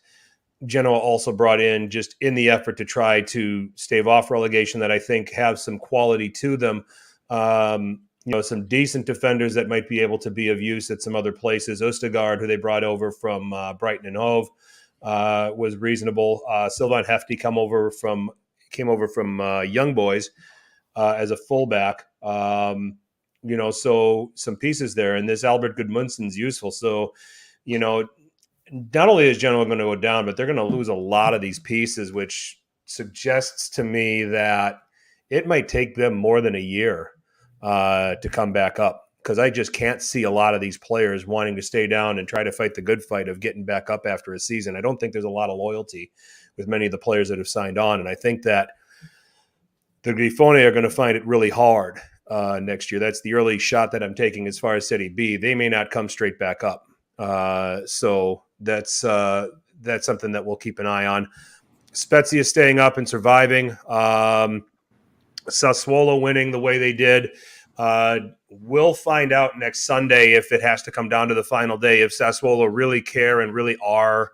Genoa also brought in just in the effort to try to stave off relegation that I think have some quality to them. Some decent defenders that might be able to be of use at some other places. Østegård, who they brought over from Brighton and Hove, was reasonable. Sylvain Hefty came over from Young Boys as a fullback. So some pieces there. And this Albert Gudmundsson's useful. So, not only is Genoa going to go down, but they're going to lose a lot of these pieces, which suggests to me that it might take them more than a year to come back up. because I just can't see a lot of these players wanting to stay down and try to fight the good fight of getting back up after a season. I don't think there's a lot of loyalty with many of the players that have signed on. And I think that the Grifone are going to find it really hard next year. That's the early shot that I'm taking as far as Serie B. They may not come straight back up. So that's something that we'll keep an eye on. Spezia staying up and surviving. Sassuolo winning the way they did. We'll find out next Sunday if it has to come down to the final day, if Sassuolo really care and really are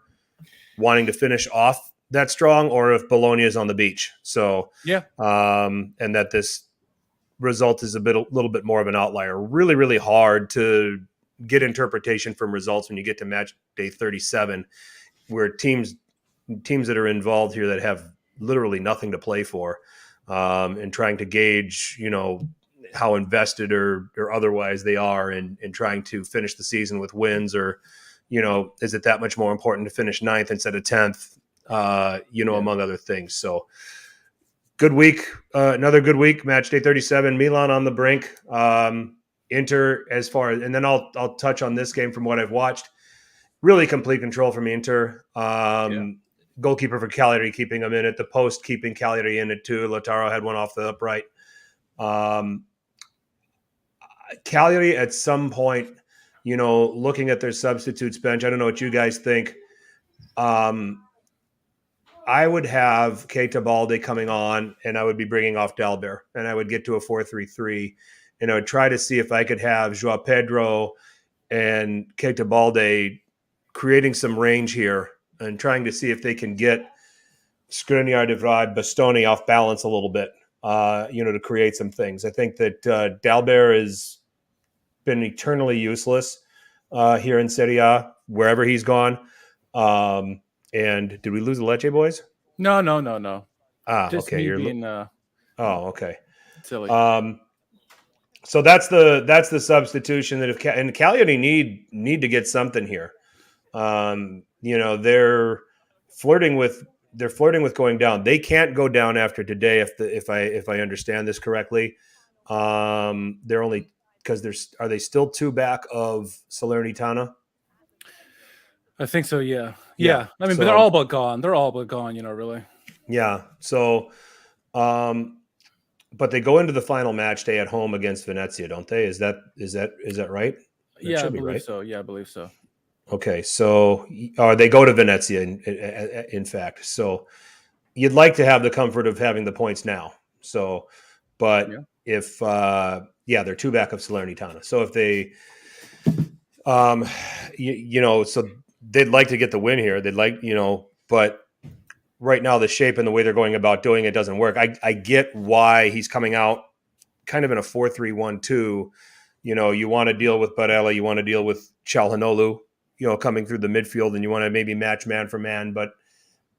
wanting to finish off that strong, or if Bologna is on the beach. So, and that this result is a little bit more of an outlier. Really, really hard to get interpretation from results when you get to match day 37, where teams that are involved here that have literally nothing to play for, and trying to gauge, how invested or otherwise they are in trying to finish the season with wins, or, is it that much more important to finish 9th instead of 10th, among other things. So good week, another good week, match day 37, Milan on the brink, Inter and then I'll touch on this game from what I've watched. Really complete control from Inter. Goalkeeper for Cagliari keeping them in it. The post keeping Cagliari in it too. Lautaro had one off the upright. Cagliari at some point, looking at their substitutes bench, I don't know what you guys think. I would have Keita Balde coming on, and I would be bringing off Dalbert, and I would get to a 4-3-3, and I would try to see if I could have João Pedro and Keita Balde creating some range here and trying to see if they can get Skriniar, De Vrij, Bastoni off balance a little bit, to create some things. I think that Dalbert has been eternally useless here in Serie A, wherever he's gone. And did we lose the Lecce boys? No. Just okay. You're being okay. silly. So that's the substitution that and Cagliari need to get something here. They're flirting with going down. They can't go down after today if I understand this correctly. They're only because are they still 2 back of Salernitana? I think so. Yeah. I mean, but they're all but gone. Really. Yeah. So, but they go into the final match day at home against Venezia, don't they? Is that right? I believe so. Yeah, I believe so. Okay, so they go to Venezia, in fact. So you'd like to have the comfort of having the points now. So, but if they're 2 back of Salernitana. So if they, so they'd like to get the win here. They'd like, but right now the shape and the way they're going about doing it doesn't work. I get why he's coming out kind of in a 4-3-1-2. You want to deal with Barella, you want to deal with Çalhanoğlu, coming through the midfield, and you want to maybe match man for man, but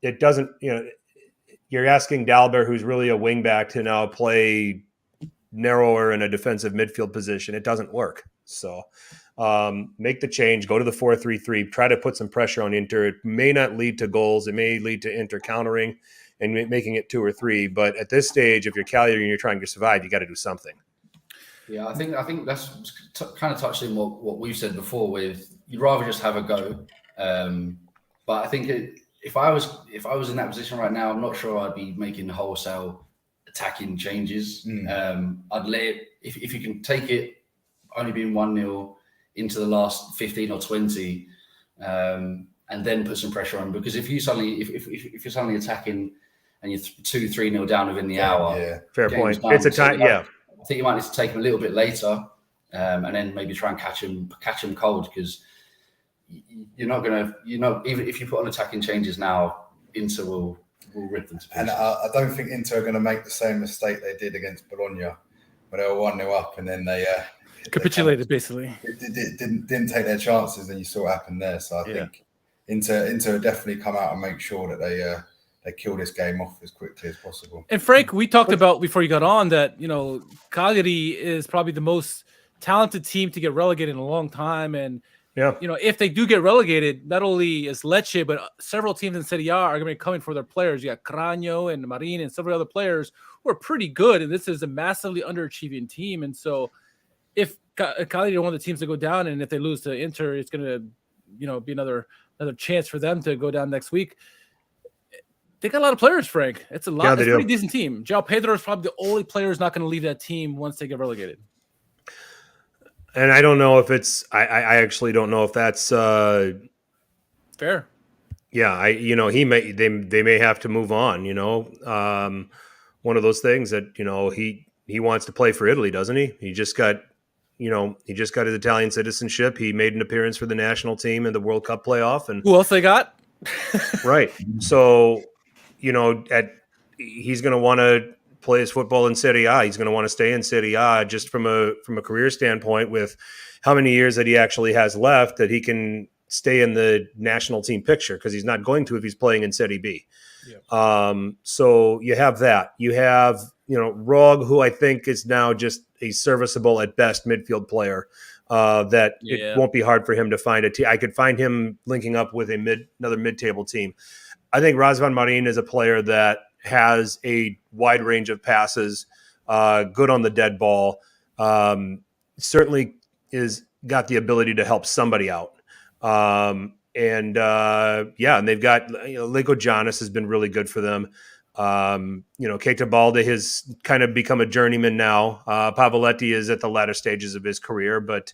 it doesn't, you're asking Dalbert, who's really a wing back, to now play narrower in a defensive midfield position. It doesn't work. So make the change, go to the 4-3-3, try to put some pressure on Inter. It may not lead to goals. It may lead to Inter countering and making it 2 or 3. But at this stage, if you're Cagliari and you're trying to survive, you got to do something. Yeah, I think that's kind of touched on what we've said before. With you'd rather just have a go, but I think if I was in that position right now, I'm not sure I'd be making wholesale attacking changes. I'd let it, if you can take it, only being 1-0 into the last 15 or 20, and then put some pressure on. Because if you're suddenly attacking and you're 2-3-0 down within the hour, fair point. It's a time, I think you might need to take him a little bit later, and then maybe try and catch him cold, because you're not even if you put on attacking changes now, Inter will rip them to pieces. And I don't think Inter are going to make the same mistake they did against Bologna, where they were 1-0 up and then they capitulated, basically. Didn't take their chances, and you saw what happened there. So I think Inter definitely come out and make sure that they kill this game off as quickly as possible. And Frank, we talked about before you got on that, Cagliari is probably the most talented team to get relegated in a long time. And, if they do get relegated, not only is Lecce, but several teams in Serie A are going to be coming for their players. You got Cragno and Marin and several other players who are pretty good. And this is a massively underachieving team. And so if Cagliari are one of the teams to go down, and if they lose to Inter, it's going to, be another chance for them to go down next week. They got a lot of players, Frank. It's a lot. Yeah, it's a do. pretty decent team. João Pedro is probably the only player who's not going to leave that team once they get relegated. And I don't know if it's. I actually don't know if that's fair. Yeah, they may have to move on. One of those things that he wants to play for Italy, doesn't he? He just got his Italian citizenship. He made an appearance for the national team in the World Cup playoff. And who else they got? Right. So, he's going to want to play his football in Serie A. He's going to want to stay in Serie A just from a career standpoint, with how many years that he actually has left that he can stay in the national team picture, because he's not going to if he's playing in Serie B. Yeah. So you have that. You have, Rog, who I think is now just a serviceable at best midfield player. It won't be hard for him to find a team. I could find him linking up with another mid-table team. I think Razvan Marin is a player that has a wide range of passes, good on the dead ball, certainly is got the ability to help somebody out. And they've got, Lego Giannis has been really good for them. Keita Balde has kind of become a journeyman now. Pavoletti is at the latter stages of his career, but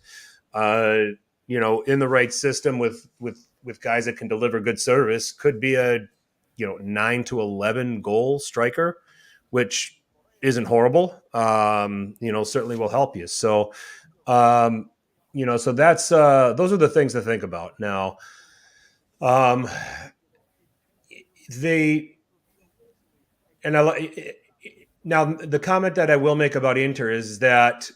in the right system with guys that can deliver good service, could be a 9 to 11 goal striker, which isn't horrible. Certainly will help you. So, so that's those are the things to think about now. Now the comment that I will make about Inter is that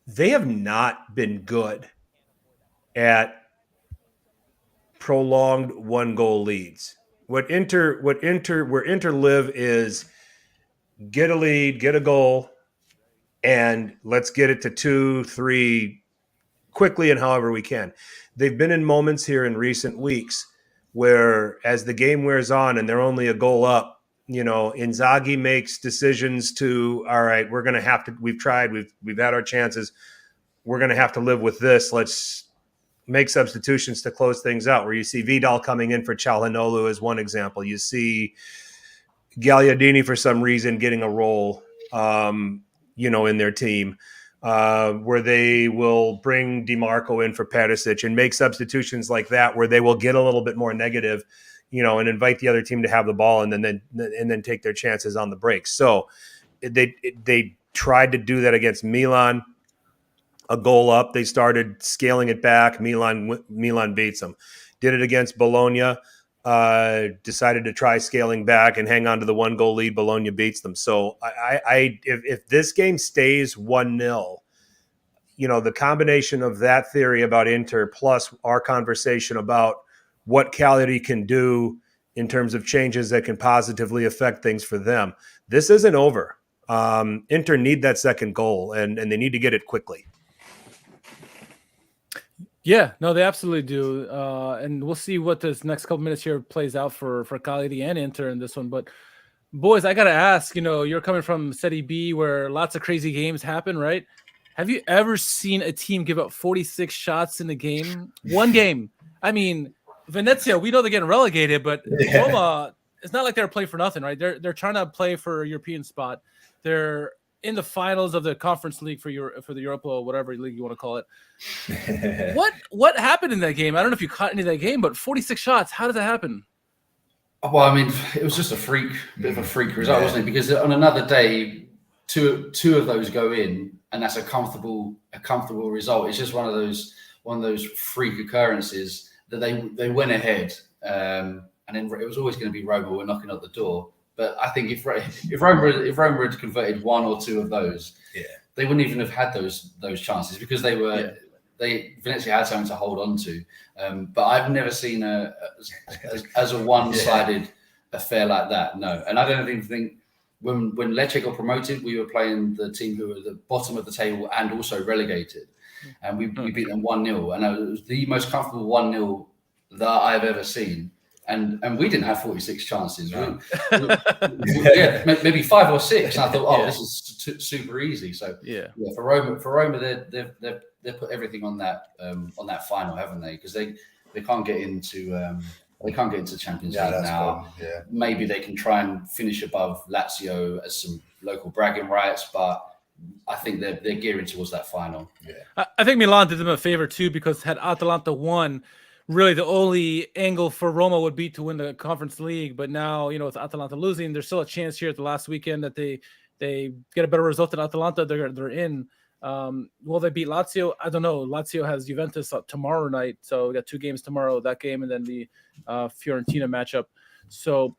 they have not been good at prolonged 1-goal leads. Where Inter live is get a lead, get a goal, and let's get it to 2, 3 quickly and however we can. They've been in moments here in recent weeks where, as the game wears on and they're only a goal up, Inzaghi makes decisions to, all right, we're going to have to, we've tried, we've had our chances. We're going to have to live with this. Let's make substitutions to close things out, where you see Vidal coming in for Çalhanoğlu as one example. You see Gagliardini, for some reason, getting a role, in their team, where they will bring DiMarco in for Perisic and make substitutions like that, where they will get a little bit more negative, and invite the other team to have the ball and then take their chances on the break. So they tried to do that against Milan. A goal up, they started scaling it back. Milan beats them. Did it against Bologna. Decided to try scaling back and hang on to the 1-goal lead. Bologna beats them. So if this game stays 1-0, the combination of that theory about Inter plus our conversation about what Cagliari can do in terms of changes that can positively affect things for them, this isn't over. Inter need that second goal, and they need to get it quickly. Yeah, no, they absolutely do. And we'll see what this next couple minutes here plays out for Cagliari and Inter in this one. But, boys, I got to ask, you're coming from Serie B where lots of crazy games happen, right? Have you ever seen a team give up 46 shots in a game? One game. I mean, Venezia, we know they're getting relegated, but Roma, it's not like they're playing for nothing, right? They're trying to play for a European spot. They're in the finals of the Conference League for the Europa or whatever league you want to call it. What happened in that game? I don't know if you caught any of that game, but 46 shots. How did that happen? Well, I mean, it was just bit of a freak result, wasn't it? Because on another day, two of those go in, and that's a comfortable result. It's just one of those freak occurrences that they went ahead, and then it was always going to be Roma were knocking at the door. But I think if Roma had converted 1 or 2 of those, they wouldn't even have had those chances, because Venezia had something to hold on to. But I've never seen as a one-sided affair like that. No, and I don't even think when Lecce got promoted, we were playing the team who were at the bottom of the table and also relegated, and we beat them 1-0, and it was the most comfortable 1-0 that I've ever seen. And we didn't have 46 chances. No. Yeah, maybe 5 or 6. And I thought, this is super easy. So for Roma, they've put everything on that final, haven't they? Because they can't get into Champions League now. Yeah. Maybe they can try and finish above Lazio as some local bragging rights, but I think they're gearing towards that final. Yeah, I think Milan did them a favor too, because had Atalanta won, really the only angle for Roma would be to win the Conference League. But now, with Atalanta losing, there's still a chance here at the last weekend that they get a better result than Atalanta. They're in. Will they beat Lazio? I don't know. Lazio has Juventus tomorrow night, so we got 2 games tomorrow. That game and then the Fiorentina matchup. So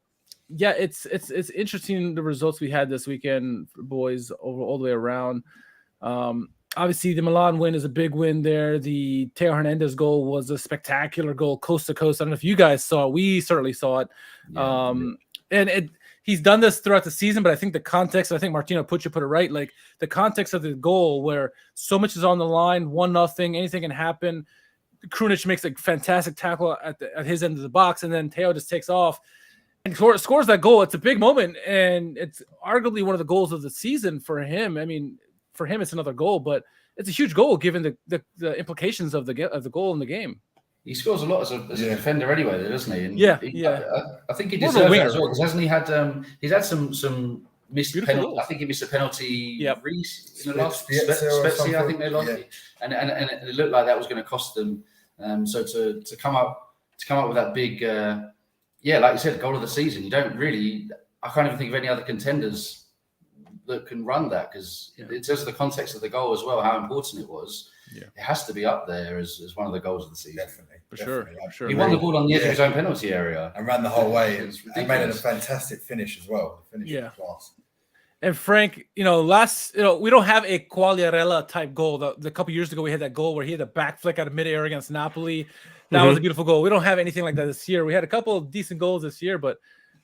yeah, it's interesting the results we had this weekend, boys, all the way around. Obviously, the Milan win is a big win there. The Teo Hernandez goal was a spectacular goal, coast to coast. I don't know if you guys saw it. We certainly saw it. And he's done this throughout the season, but I think the context, I think Martino put it right, like the context of the goal where so much is on the line, 1-0, anything can happen. Krunic makes a fantastic tackle at his end of the box, and then Teo just takes off and scores that goal. It's a big moment, and it's arguably one of the goals of the season for him. I mean, for him, it's another goal, but it's a huge goal given the implications of the goal in the game. He scores a lot as a defender anyway, doesn't he? And I think he deserves that as well, because hasn't he had he's had some missed penalties. I think he missed a penalty in the last Spezia, I think they lost, and it looked like that was going to cost them. So to come up with that big, like you said, goal of the season. You don't really. I can't even think of any other contenders that can run that, because in terms of the context of the goal as well, how important it was. It has to be up there as one of the goals of the season. Definitely. For sure. He won the ball on the edge of his own penalty area and ran the whole way. He made it a fantastic finish as well. The finish was class. And Frank, we don't have a Quagliarella type goal. The couple years ago, we had that goal where he had a back flick out of midair against Napoli. That was a beautiful goal. We don't have anything like that this year. We had a couple of decent goals this year, but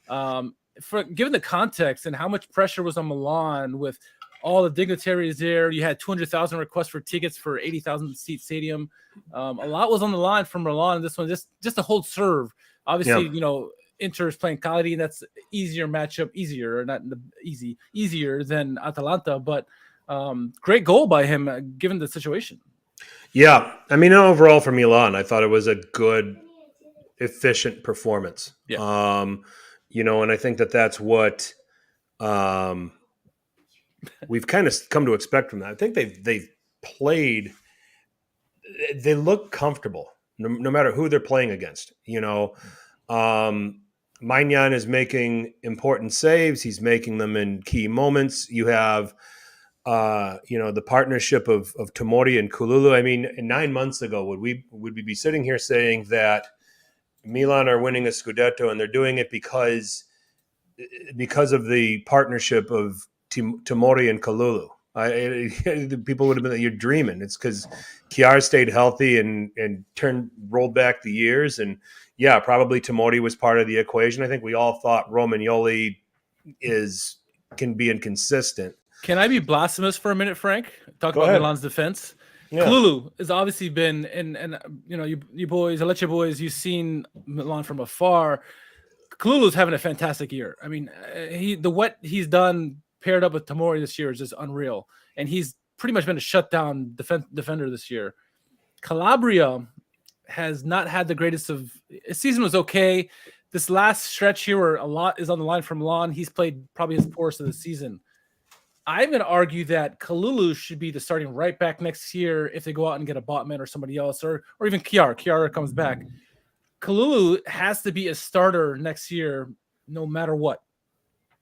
given the context and how much pressure was on Milan with all the dignitaries there, you had 200,000 requests for tickets for 80,000 seat stadium. A lot was on the line from Milan in this one, just to hold serve. Obviously, Inter is playing Cagliari, and that's easier than Atalanta, but great goal by him given the situation. Yeah, I mean, overall for Milan, I thought it was a good, efficient performance. Yeah. And I think that's what we've kind of come to expect from that. I think they've played. They look comfortable, no matter who they're playing against. Maignan is making important saves. He's making them in key moments. You have, the partnership of Tomori and Kululu. I mean, 9 months ago, would we be sitting here saying that Milan are winning a Scudetto and they're doing it because of the partnership of Tomori and Kululu? People would have been, you're dreaming. It's because Chiar stayed healthy and rolled back the years, and probably Tomori was part of the equation. I think we all thought Romagnoli can be inconsistent. Can I be blasphemous for a minute, Frank? Talk about Milan's defense. Yeah. Kalulu has obviously been, and you boys, the LECCE boys, you've seen Milan from afar. Kalulu's having a fantastic year. I mean, what he's done paired up with Tomori this year is just unreal, and he's pretty much been a shutdown defender this year. Calabria has not had the greatest of. His season was okay. This last stretch here, where a lot is on the line from Milan, he's played probably his poorest of the season. I'm going to argue that Kalulu should be the starting right back next year if they go out and get a Botman or somebody else, or even Chiar. Chiar comes back. Kalulu has to be a starter next year, no matter what.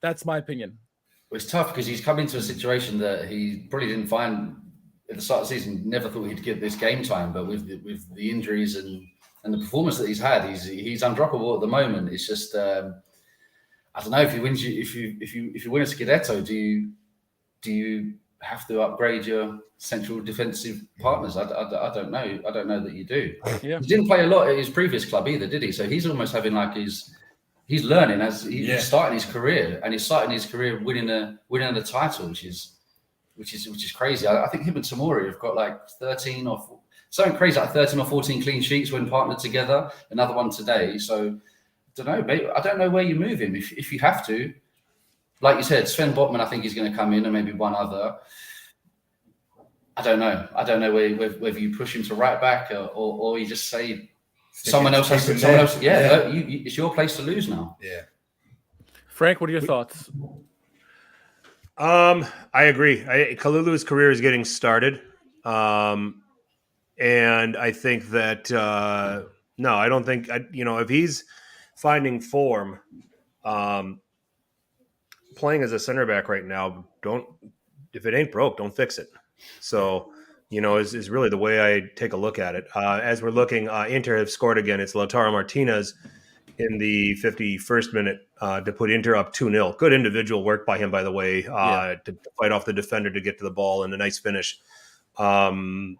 That's my opinion. Well, it's tough because he's come into a situation that he probably didn't find at the start of the season. Never thought he'd get this game time, but with the injuries and the performance that he's had, he's undroppable at the moment. It's just I don't know if he wins. If you win a Scudetto, do you have to upgrade your central defensive partners? I don't know. I don't know that you do. Yeah. He didn't play a lot at his previous club either, did he? So he's almost having like he's learning as he's starting his career, and he's starting his career winning the title, which is crazy. I think him and Tomori have got like 13 or something crazy, like 13 or 14 clean sheets when partnered together. Another one today. So don't know. Maybe, I don't know where you move him if you have to. Like you said, Sven Botman, I think he's going to come in, and maybe one other. I don't know. I don't know whether you push him to right back or you just say someone else has to. Someone else. Yeah, it's your place to lose now. Yeah. Frank, what are your thoughts? I agree. Kalulu's career is getting started. And I think that, no, I don't think, if he's finding form, playing as a center back right now, if it ain't broke, don't fix it. So, is really the way I take a look at it. As we're looking, Inter have scored again. It's Lautaro Martinez in the 51st minute to put Inter up 2-0. Good individual work by him, by the way, to fight off the defender to get to the ball, and a nice finish. Ended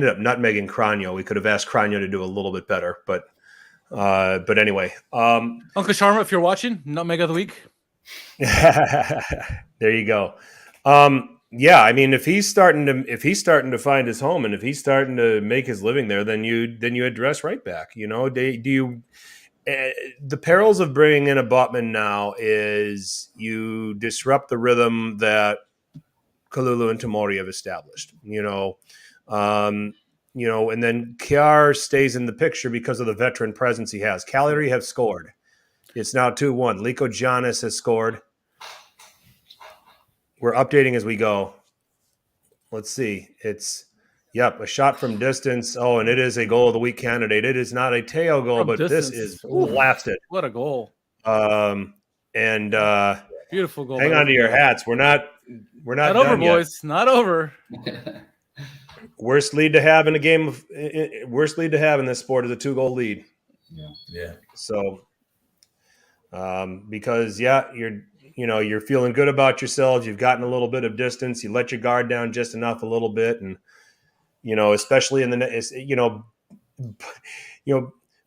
up nutmegging Cranio. We could have asked Cranio to do a little bit better, but anyway. Uncle Sharma, if you're watching, nutmeg of the week. There you go. Yeah, I mean, if he's starting to find his home, and if he's starting to make his living there, then you address right back. The perils of bringing in a Botman now is you disrupt the rhythm that Kalulu and Tomori have established. And then Kjaer stays in the picture because of the veteran presence he has. Cagliari have scored. It's now 2-1. Liko Giannis has scored. We're updating as we go. Let's see. It's, a shot from distance. Oh, and it is a goal of the week candidate. It is not a Teo goal, From but distance. this is blasted. What a goal. Beautiful goal. Hang on to your hats. We're not Not over, boys. Not over. Worst lead to have in a game worst lead to have in this sport is a 2-goal lead. Yeah. So, because you're feeling good about yourselves. You've gotten a little bit of distance. You let your guard down just enough, a little bit, and especially in the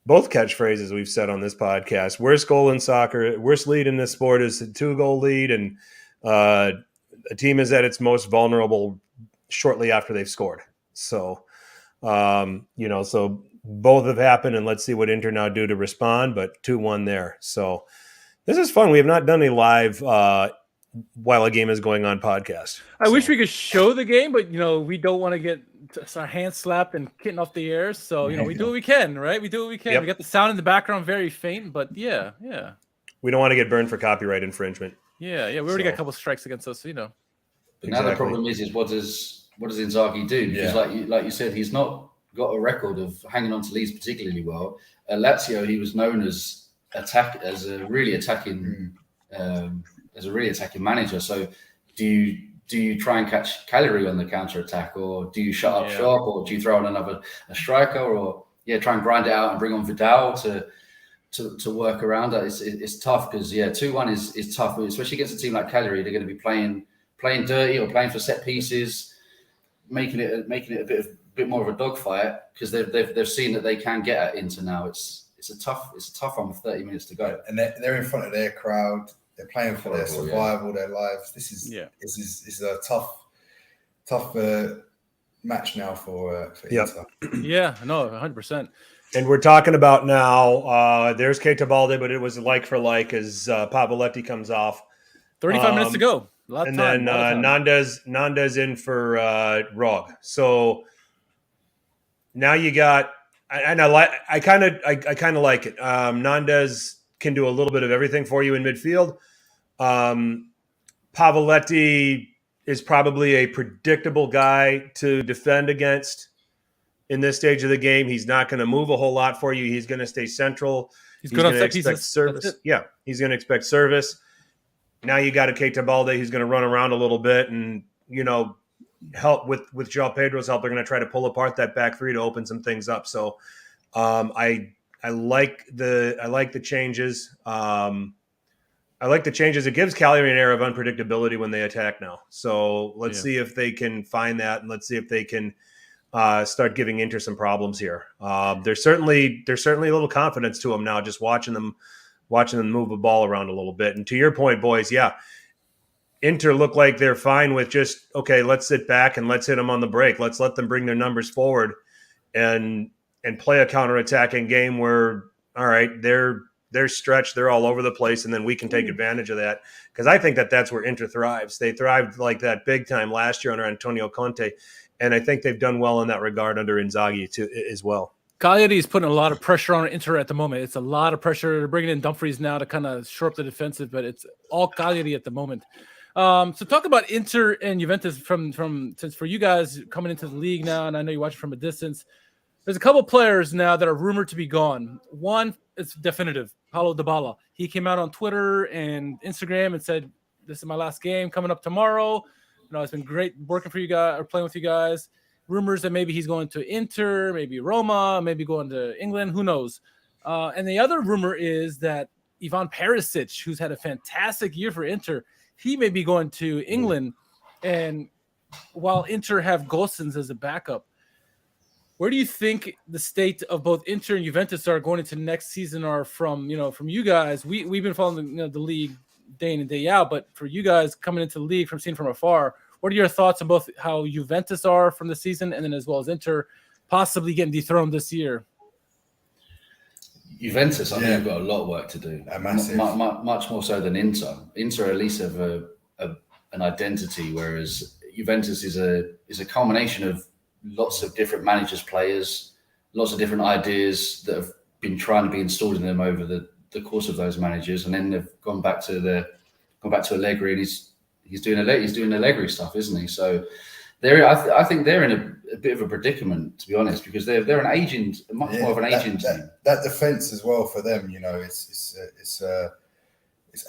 both catchphrases we've said on this podcast. Worst goal in soccer, worst lead in this sport is a 2-goal lead, and a team is at its most vulnerable shortly after they've scored. So, so both have happened, and let's see what Inter now do to respond. But 2-1 there. So. This is fun. We have not done a live while a game is going on podcast. I wish we could show the game, but we don't want to get our hands slapped and kicking off the air. So we do what we can, right? We do what we can. Yep. We got the sound in the background very faint, but yeah. We don't want to get burned for copyright infringement. Yeah. We already got a couple strikes against us, so But now the problem is what does Inzaghi do? Because like you said, he's not got a record of hanging on to leads particularly well. At Lazio, he was known as a really attacking manager. So do you try and catch Cagliari on the counter attack, or do you shut up shop, or do you throw on a striker, or try and grind it out and bring on Vidal to work around that? It's tough because 2-1 is tough, especially against a team like Cagliari. They're going to be playing dirty or playing for set pieces, making it a bit more of a dogfight because they've seen that they can get at Inter now. It's a tough one with 30 minutes to go, and they're in front of their crowd. They're playing for their survival, their lives. This is a tough match now for Inter. Yeah, no, 100%. And we're talking about now. There's Keita Balde, but it was like for like as Pavoletti comes off. 35 minutes to go. And then Nandez in for Rog. So now you got. And I kind of like it. Nandez can do a little bit of everything for you in midfield. Pavoletti is probably a predictable guy to defend against in this stage of the game. He's not going to move a whole lot for you. He's going to stay central. He's going to expect service. Yeah, he's going to expect service. Now you got a Keita Balde who's going to run around a little bit and help with João Pedro's help. They're going to try to pull apart that back three to open some things up. So I like the changes. I like the changes. It gives Cagliari an air of unpredictability when they attack now. So let's see if they can find that, and let's see if they can start giving Inter some problems here. There's certainly a little confidence to them now, just watching them move the ball around a little bit. And to your point, boys, Inter look like they're fine with just, okay, let's sit back and let's hit them on the break. Let's let them bring their numbers forward and play a counterattacking game where all right, they're stretched, they're all over the place, and then we can take advantage of that. Because I think that's where Inter thrives. They thrived like that big time last year under Antonio Conte, and I think they've done well in that regard under Inzaghi too, as well. Cagliari is putting a lot of pressure on Inter at the moment. It's a lot of pressure. They're bringing in Dumfries now to kind of shore up the defensive, but it's all Cagliari at the moment. So talk about Inter and Juventus from since for you guys coming into the league now, and I know you watch it from a distance. There's a couple players now that are rumored to be gone. One is definitive, Paulo Dybala. He came out on Twitter and Instagram and said, "This is my last game coming up tomorrow. It's been great working for you guys or playing with you guys." Rumors that maybe he's going to Inter, maybe Roma, maybe going to England. Who knows? And the other rumor is that Ivan Perisic, who's had a fantastic year for Inter, he may be going to England. And while Inter have Gosens as a backup, where do you think the state of both Inter and Juventus are going into next season are from you guys? We've been following the league day in and day out, but for you guys coming into the league from seeing from afar, what are your thoughts on both how Juventus are from the season and then as well as Inter possibly getting dethroned this year? Juventus, I think, have got a lot of work to do. Much more so than Inter. Inter at least have an identity, whereas Juventus is a culmination of lots of different managers, players, lots of different ideas that have been trying to be installed in them over the course of those managers, and then they've gone back to Allegri, and he's doing Allegri stuff, isn't he? So I think they're in a bit of a predicament, to be honest, because they're an aging, more of an aging team. That defense as well for them, it's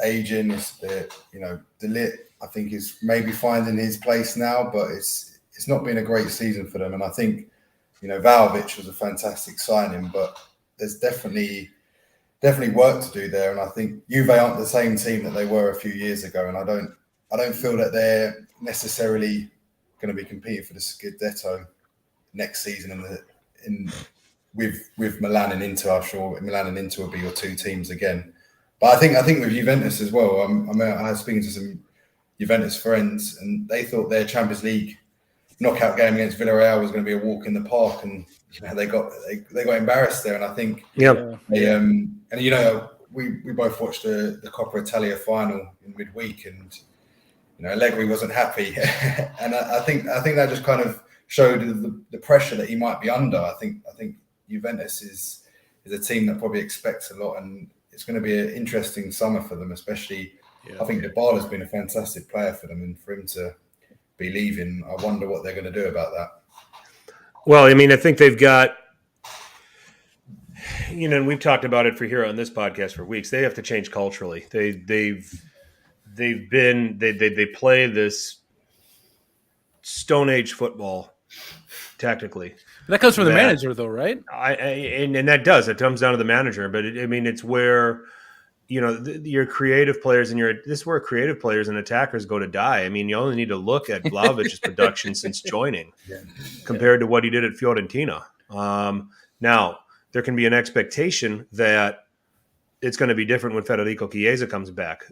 aging. It's De Ligt, I think, is maybe finding his place now, but it's not been a great season for them. And I think Vlahovic was a fantastic signing, but there's definitely work to do there. And I think Juve aren't the same team that they were a few years ago, and I don't feel that they're necessarily going to be competing for the Scudetto next season with Milan and Inter. I'm sure Milan and Inter will be your two teams again. But I think with Juventus as well, I was speaking to some Juventus friends, and they thought their Champions League knockout game against Villarreal was going to be a walk in the park, and they got embarrassed there. And I think we both watched the Coppa Italia final in midweek, and Allegri wasn't happy, and I think that just kind of showed the pressure that he might be under. I think Juventus is a team that probably expects a lot, and it's going to be an interesting summer for them, especially. I think Dybala's been a fantastic player for them, and for him to be leaving, I wonder what they're going to do about that. Well, I mean, I think they've got, and we've talked about it here on this podcast for weeks. They have to change culturally. They play this Stone Age football tactically. That comes from the manager, though, right? And that does. It comes down to the manager. But it's where your creative players this is where creative players and attackers go to die. I mean, you only need to look at Vlahovic's production since joining compared to what he did at Fiorentina. Now, there can be an expectation that it's going to be different when Federico Chiesa comes back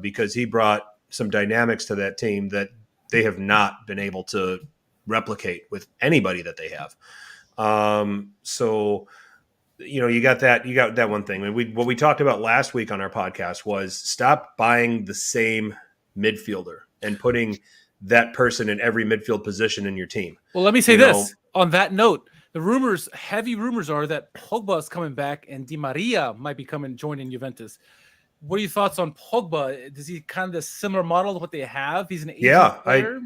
because he brought some dynamics to that team that they have not been able to replicate with anybody that they have. So, you got that one thing. I mean, what we talked about last week on our podcast was stop buying the same midfielder and putting that person in every midfield position in your team. Well, let me say this on that note. The heavy rumors are that Pogba is coming back and Di Maria might be joining Juventus. What are your thoughts on Pogba? Does he kind of a similar model to what they have? He's an aging player.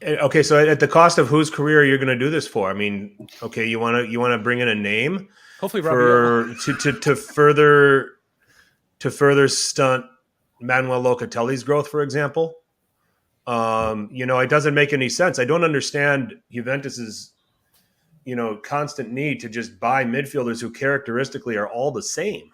Okay, so at the cost of whose career you're going to do this for? I mean, okay, you want to bring in a name, hopefully, to further stunt Manuel Locatelli's growth, for example. It doesn't make any sense. I don't understand Juventus's, constant need to just buy midfielders who characteristically are all the same.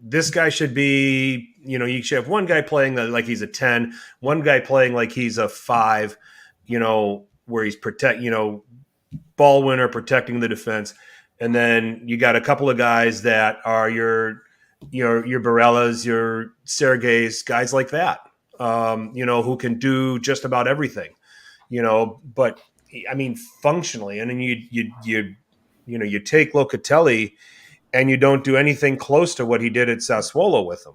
This guy should be, you should have one guy playing like he's a 10, one guy playing like he's a 5, where he's ball winner, protecting the defense. And then you got a couple of guys that are your Barellas, your Sergeys, guys like that, who can do just about everything, but I mean, functionally, and then you take Locatelli and you don't do anything close to what he did at Sassuolo with him.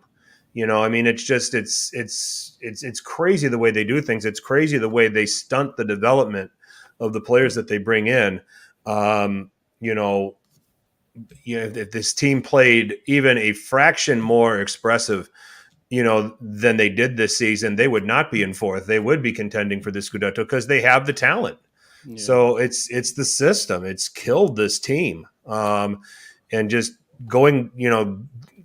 I mean, it's just it's crazy the way they do things. It's crazy the way they stunt the development of the players that they bring in. If this team played even a fraction more expressive, than they did this season, they would not be in fourth. They would be contending for the Scudetto because they have the talent. Yeah. So it's the system. It's killed this team. And just going,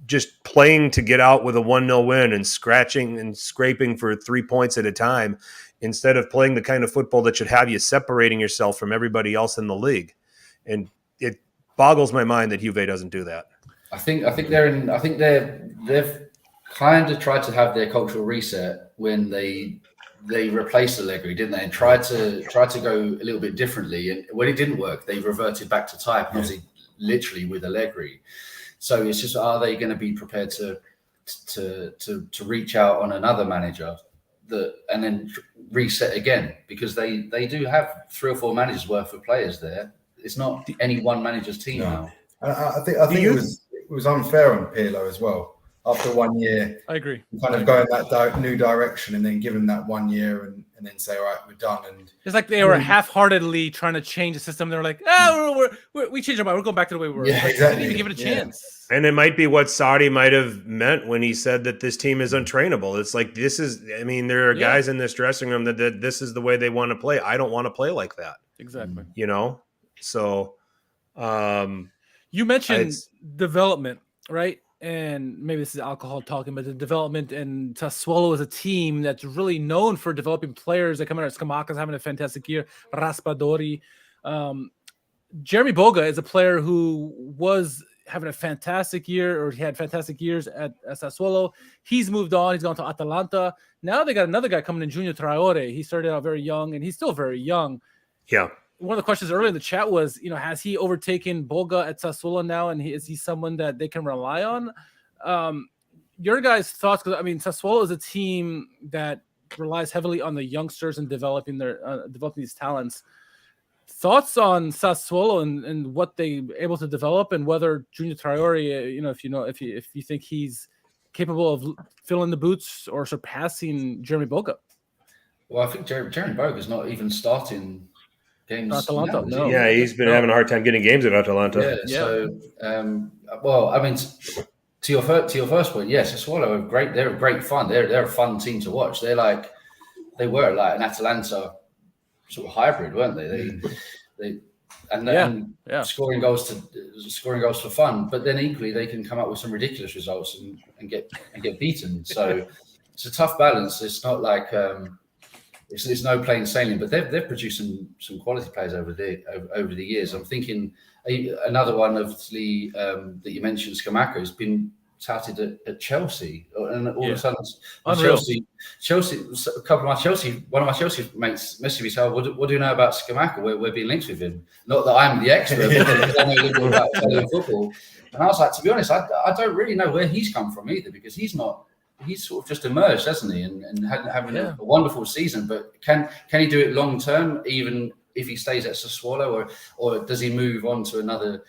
just playing to get out with a 1-0 win and scratching and scraping for 3 points at a time instead of playing the kind of football that should have you separating yourself from everybody else in the league. And it boggles my mind that Juve doesn't do that. I think they've kind of tried to have their cultural reset when they replaced Allegri, didn't they? And tried to go a little bit differently. And when it didn't work, they reverted back to type, and obviously literally with Allegri. So it's just, are they going to be prepared to reach out on another manager and then reset again? Because they do have 3 or 4 managers worth of players there. It's not any one manager's team now. I think it was unfair on Pirlo as well. After 1 year, I agree. Kind of go in that new direction and then give him that 1 year and then say, all right, we're done. And it's like they were half-heartedly trying to change the system. They were like, we changed our mind. We're going back to the way we were. Yeah, exactly. They didn't even give it a chance. And it might be what Sarri might have meant when he said that this team is untrainable. It's like, there are guys in this dressing room that this is the way they want to play. I don't want to play like that. Exactly. So you mentioned development, right? And maybe this is alcohol talking, but the development and Sassuolo is a team that's really known for developing players that come out. Scamacca's having a fantastic year. Raspadori. Jeremy Boga is a player who was having a fantastic year, or he had fantastic years at Sassuolo. He's moved on. He's gone to Atalanta. Now they got another guy coming in, Junior Traore. He started out very young, and he's still very young. Yeah. One of the questions earlier in the chat was, has he overtaken Boga at Sassuolo now, and is he someone that they can rely on? Your guys' thoughts? Because Sassuolo is a team that relies heavily on the youngsters and developing these talents. Thoughts on Sassuolo and what they able to develop, and whether Junior Traore, if you think he's capable of filling the boots or surpassing Jeremy Boga. Well, I think Jeremy Boga is not even starting games. Atalanta, no. Yeah, he's been having a hard time getting games at Atalanta. Yeah. So, to your first point, yes, Sassuolo are great. They're great fun. They're a fun team to watch. They were like an Atalanta sort of hybrid, weren't they? They scoring goals for fun, but then equally they can come up with some ridiculous results and get beaten. So it's a tough balance. It's not like it's no plain sailing, but they've produced some quality players over the years. I'm thinking another one obviously that you mentioned, Scamacca, has been touted at Chelsea, and all of a sudden Chelsea. One of my Chelsea mates messaged me saying, "What do you know about Scamacca? We're being linked with him." Not that I'm the expert, but I know a little about Italian football. And I was like, to be honest, I don't really know where he's come from either, because he's sort of just emerged, hasn't he? And having a wonderful season. But can he do it long term, even if he stays at Sassuolo, or does he move on to another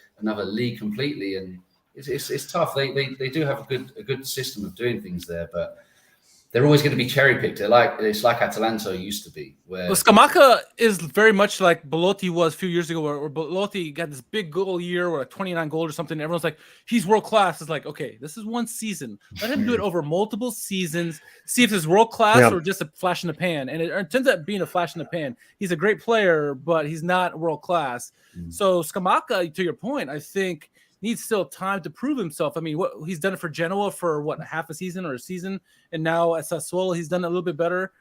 league completely? And it's tough. They do have a good system of doing things there, but they're always going to be cherry picked. It's like Atalanta used to be. Where Scamacca is very much like Belotti was a few years ago, where Belotti got this big goal year, or 29 goals or something. Everyone's like, he's world class. It's like, okay, this is one season. Let him do it over multiple seasons. See if it's world class or just a flash in the pan. And it turns out being a flash in the pan. He's a great player, but he's not world class. So Scamacca, to your point, I think needs still time to prove himself. I mean, he's done it for Genoa for half a season or a season, and now at Sassuolo he's done it a little bit better.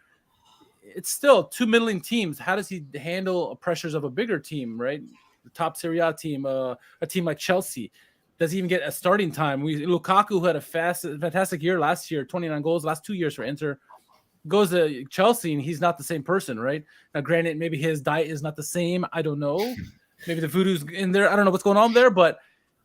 It's still two middling teams. How does he handle pressures of a bigger team, right? The top Serie A team, a team like Chelsea. Does he even get a starting time? Lukaku, who had a fantastic year last year, 29 goals, last 2 years for Inter, goes to Chelsea and he's not the same person, right? Now, granted, maybe his diet is not the same. I don't know. Maybe the voodoo's in there. I don't know what's going on there, but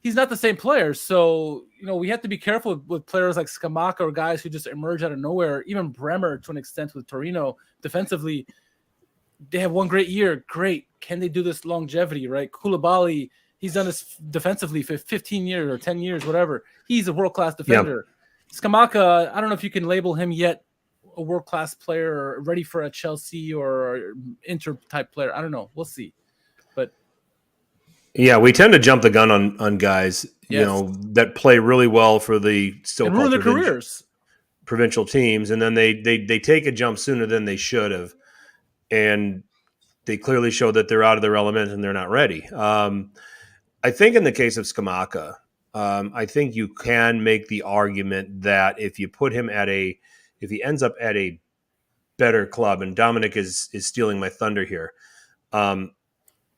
he's not the same player. So, we have to be careful with players like Scamacca or guys who just emerge out of nowhere. Even Bremer, to an extent, with Torino defensively. they have one great year. Great. Can they do this longevity, right? Koulibaly, he's done this defensively for 15 years or 10 years, whatever. He's a world-class defender. Scamacca, I don't know if you can label him yet a world-class player or ready for a Chelsea or Inter-type player. I don't know. We'll see. But yeah, we tend to jump the gun on guys, you know, that play really well for the and ruin their careers. Provincial teams, and then they take a jump sooner than they should have, and they clearly show that they're out of their element and they're not ready. I think in the case of Scamacca, I think you can make the argument that if you put him if he ends up at a better club, and Dominic is stealing my thunder here,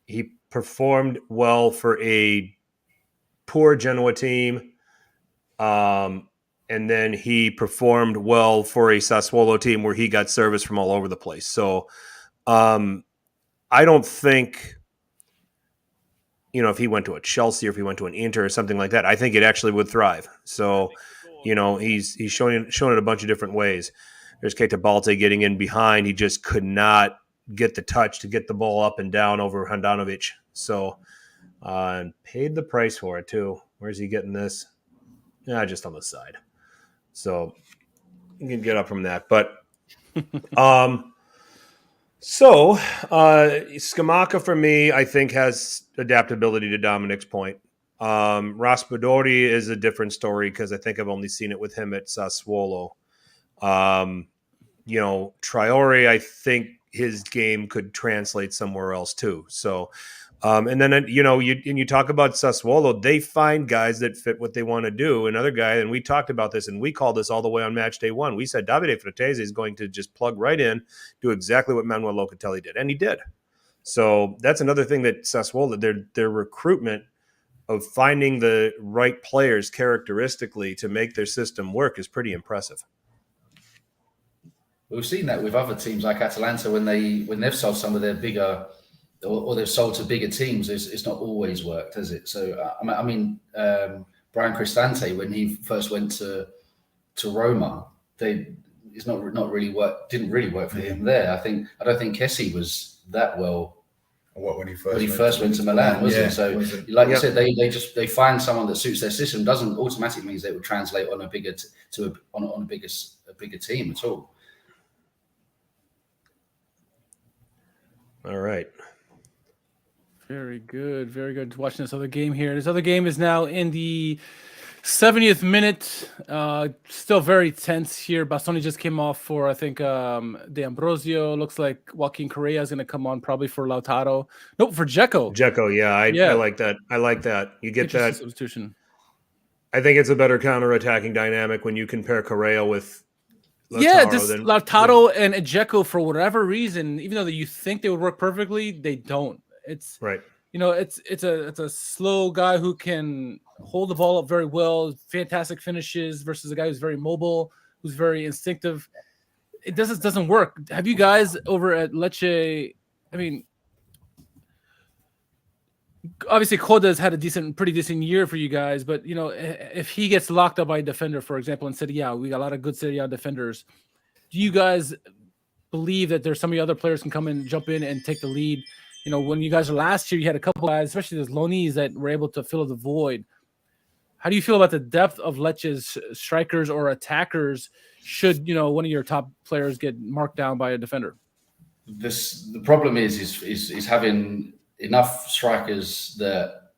he performed well for a poor Genoa team, and then he performed well for a Sassuolo team where he got service from all over the place. So I don't think, if he went to a Chelsea or if he went to an Inter or something like that, I think it actually would thrive. So, he's shown it a bunch of different ways. There's Keita Balde getting in behind. He just could not get the touch to get the ball up and down over Handanovic. So, and paid the price for it too. Where's he getting this? Yeah, just on the side. So you can get up from that. But Scamacca for me, I think, has adaptability to Dominic's point. Raspadori is a different story because I think I've only seen it with him at Sassuolo. Traore, I think his game could translate somewhere else too. So, and then, you talk about Sassuolo, they find guys that fit what they want to do. Another guy, and we talked about this, and we called this all the way on match day 1. We said Davide Fratese is going to just plug right in, do exactly what Manuel Locatelli did. And he did. So that's another thing that Sassuolo, their recruitment of finding the right players characteristically to make their system work is pretty impressive. We've seen that with other teams like Atalanta when they've sold some of their bigger, or they've sold to bigger teams. It's not always worked, has it? So Brian Cristante, when he first went to Roma, it's not really work. Didn't really work for him there. I don't think Kessie was that well. When he first went to Milan, was it? So, like you said, they find someone that suits their system. Doesn't automatically means they would translate on a bigger bigger team at all. All right. Very good. Very good. Watching this other game here. This other game is now in the 70th minute. Still very tense here. Bastoni just came off for, I think, De Ambrosio. Looks like Joaquin Correa is going to come on probably for Lautaro. Nope, for Dzeko. Dzeko, I like that. I like that. You get that substitution. I think it's a better counter-attacking dynamic when you compare Correa with Lautaro. Lautaro and Dzeko, for whatever reason, even though you think they would work perfectly, they don't. It's right. It's a slow guy who can hold the ball up very well, fantastic finishes versus a guy who's very mobile, who's very instinctive. It doesn't work. Have you guys over at Lecce? I mean, obviously Coda's had a pretty decent year for you guys, but if he gets locked up by a defender, for example, in Serie A, we got a lot of good Serie A defenders. Do you guys believe that there's some of the other players can come in, jump in, and take the lead? When you guys were last year, you had a couple guys, especially those loanees, that were able to fill the void. How do you feel about the depth of Lecce's strikers or attackers should, one of your top players get marked down by a defender? The problem is having enough strikers that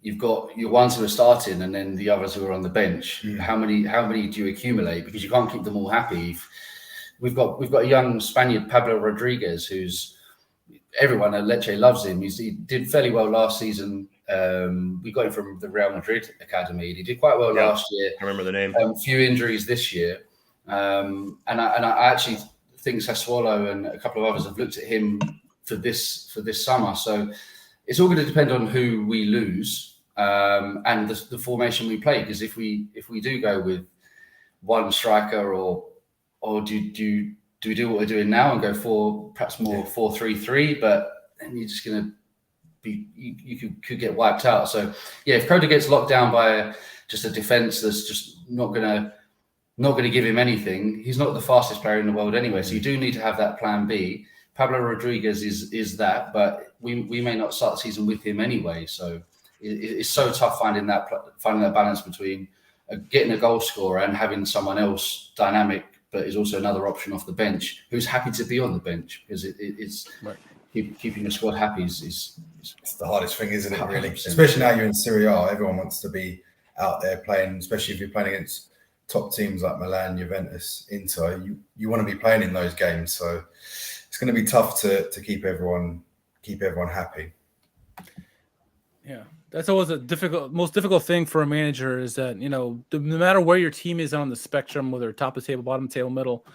you've got your ones who are starting and then the others who are on the bench. How many do you accumulate? Because you can't keep them all happy. We've got a young Spaniard, Pablo Rodriguez, who's everyone at Lecce loves him. He did fairly well last season. We got him from the Real Madrid academy. He did quite well last year. I remember the name. A few injuries this year, and I actually think Sassuolo and a couple of others have looked at him for this summer. So it's all going to depend on who we lose and the formation we play. Because if we do go with one striker, or do we do what we're doing now and go for perhaps more 4-3-3? But then you're just going to be you could get wiped out. So if Coda gets locked down by just a defense that's just not going to give him anything, he's not the fastest player in the world anyway. So you do need to have that plan B. Pablo Rodriguez is that, but we may not start the season with him anyway. So it's so tough finding that balance between getting a goal scorer and having someone else dynamic, but is also another option off the bench who's happy to be on the bench, because it's right. Keeping the squad happy is it's the hardest thing, isn't it? Really, 100%. especially now you're in Serie A. Everyone wants to be out there playing, especially if you're playing against top teams like Milan, Juventus, Inter. You want to be playing in those games, so it's going to be tough to keep everyone happy. Yeah, that's always most difficult thing for a manager, is that, you know, no matter where your team is on the spectrum, whether top of the table, bottom of the table, middle,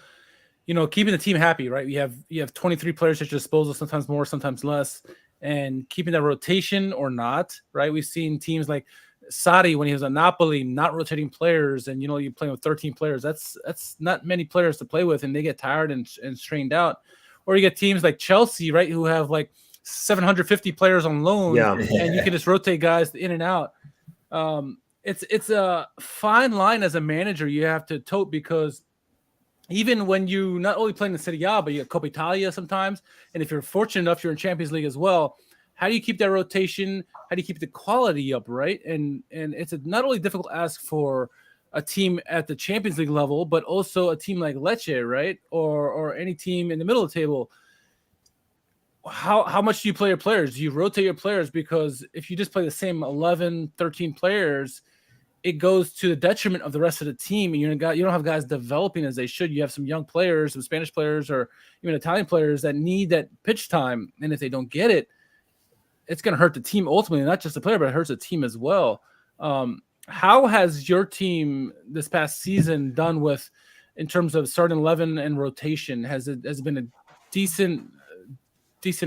you know, keeping the team happy, right? You have 23 players at your disposal, sometimes more, sometimes less, and keeping that rotation or not, right? We've seen teams like Sarri when he was at Napoli not rotating players, and, you know, you're playing with 13 players. That's not many players to play with, and they get tired and strained out. Or you get teams like Chelsea, right, who have like 750 players on loan, and you can just rotate guys in and out. It's a fine line as a manager you have to tote, because even when you not only playing the Serie A, but you have Coppa Italia sometimes, and if you're fortunate enough, you're in Champions League as well. How do you keep that rotation? How do you keep the quality up, right? And it's not only difficult ask for a team at the Champions League level, but also a team like Lecce, right? Or any team in the middle of the table. How much do you play your players? Do you rotate your players? Because if you just play the same 11, 13 players, it goes to the detriment of the rest of the team. And you don't have guys developing as they should. You have some young players, some Spanish players, or even Italian players that need that pitch time. And if they don't get it, it's going to hurt the team ultimately, not just the player, but it hurts the team as well. How has your team this past season done with, in terms of starting 11 and rotation? Has it been a decent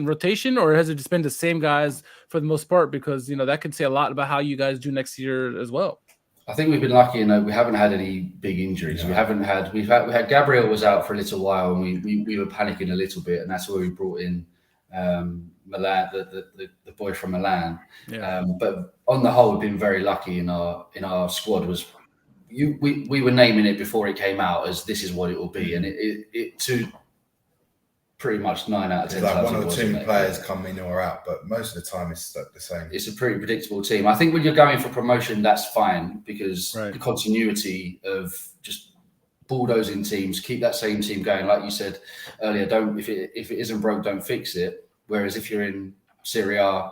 rotation, or has it just been the same guys for the most part? Because, you know, that could say a lot about how you guys do next year as well. I think we've been lucky in that we haven't had any big injuries. Yeah. We had Gabriel was out for a little while, and we were panicking a little bit, and that's where we brought in Milan, the boy from Milan. Yeah. But on the whole, we've been very lucky in our squad. We were naming it before it came out as this is what it will be, and it to pretty much 9 out of 10 like times. One or two players come in or out, but most of the time it's the same. It's a pretty predictable team. I think when you're going for promotion, that's fine, because the continuity of just bulldozing teams, keep that same team going. Like you said earlier, if it isn't broke, don't fix it. Whereas if you're in Serie A,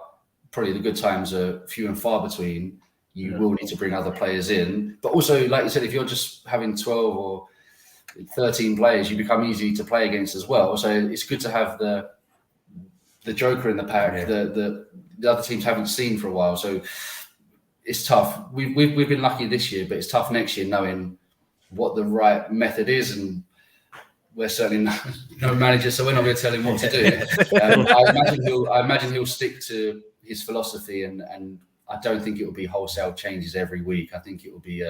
probably the good times are few and far between. You will need to bring other players in. But also, like you said, if you're just having 12 or 13 players, you become easy to play against as well. So it's good to have the joker in the pack that the other teams haven't seen for a while. So it's tough. We've been lucky this year, but it's tough next year knowing what the right method is, and we're certainly no manager, so we're not going to tell him what to do. I imagine he'll stick to his philosophy, and I don't think it will be wholesale changes every week. I think it will be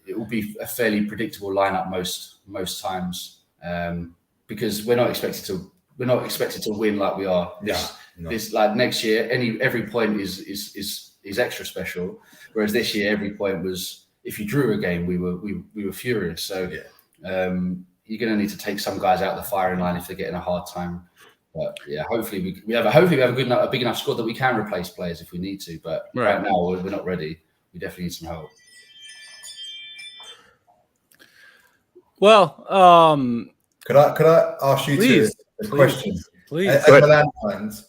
it will be a fairly predictable lineup most times, because we're not expected to win like we are this like next year. Every point is extra special, whereas this year every point was, if you drew a game, we were furious. So you're going to need to take some guys out of the firing line if they're getting a hard time. But yeah, hopefully we have a big enough squad that we can replace players if we need to. But right now we're not ready. We definitely need some help. Well, could I ask you a question? Please. As Milan fans,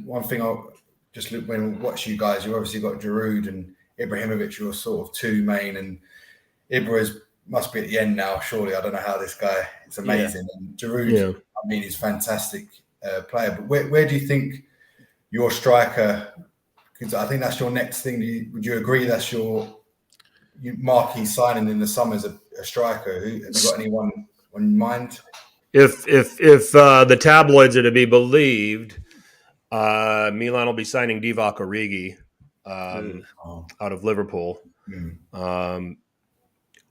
one thing I'll just look when I watch you guys. You obviously got Giroud and Ibrahimovic. You're sort of two main, and Ibra must be at the end now. Surely, I don't know how this guy is amazing. Yeah. And Giroud, I mean, he's a fantastic player. But where do you think your striker? Because I think that's your next thing. Would you agree that's your marquee signing in the summer as a striker? Have you got anyone in mind? If the tabloids are to be believed, Milan will be signing Divock Origi out of Liverpool.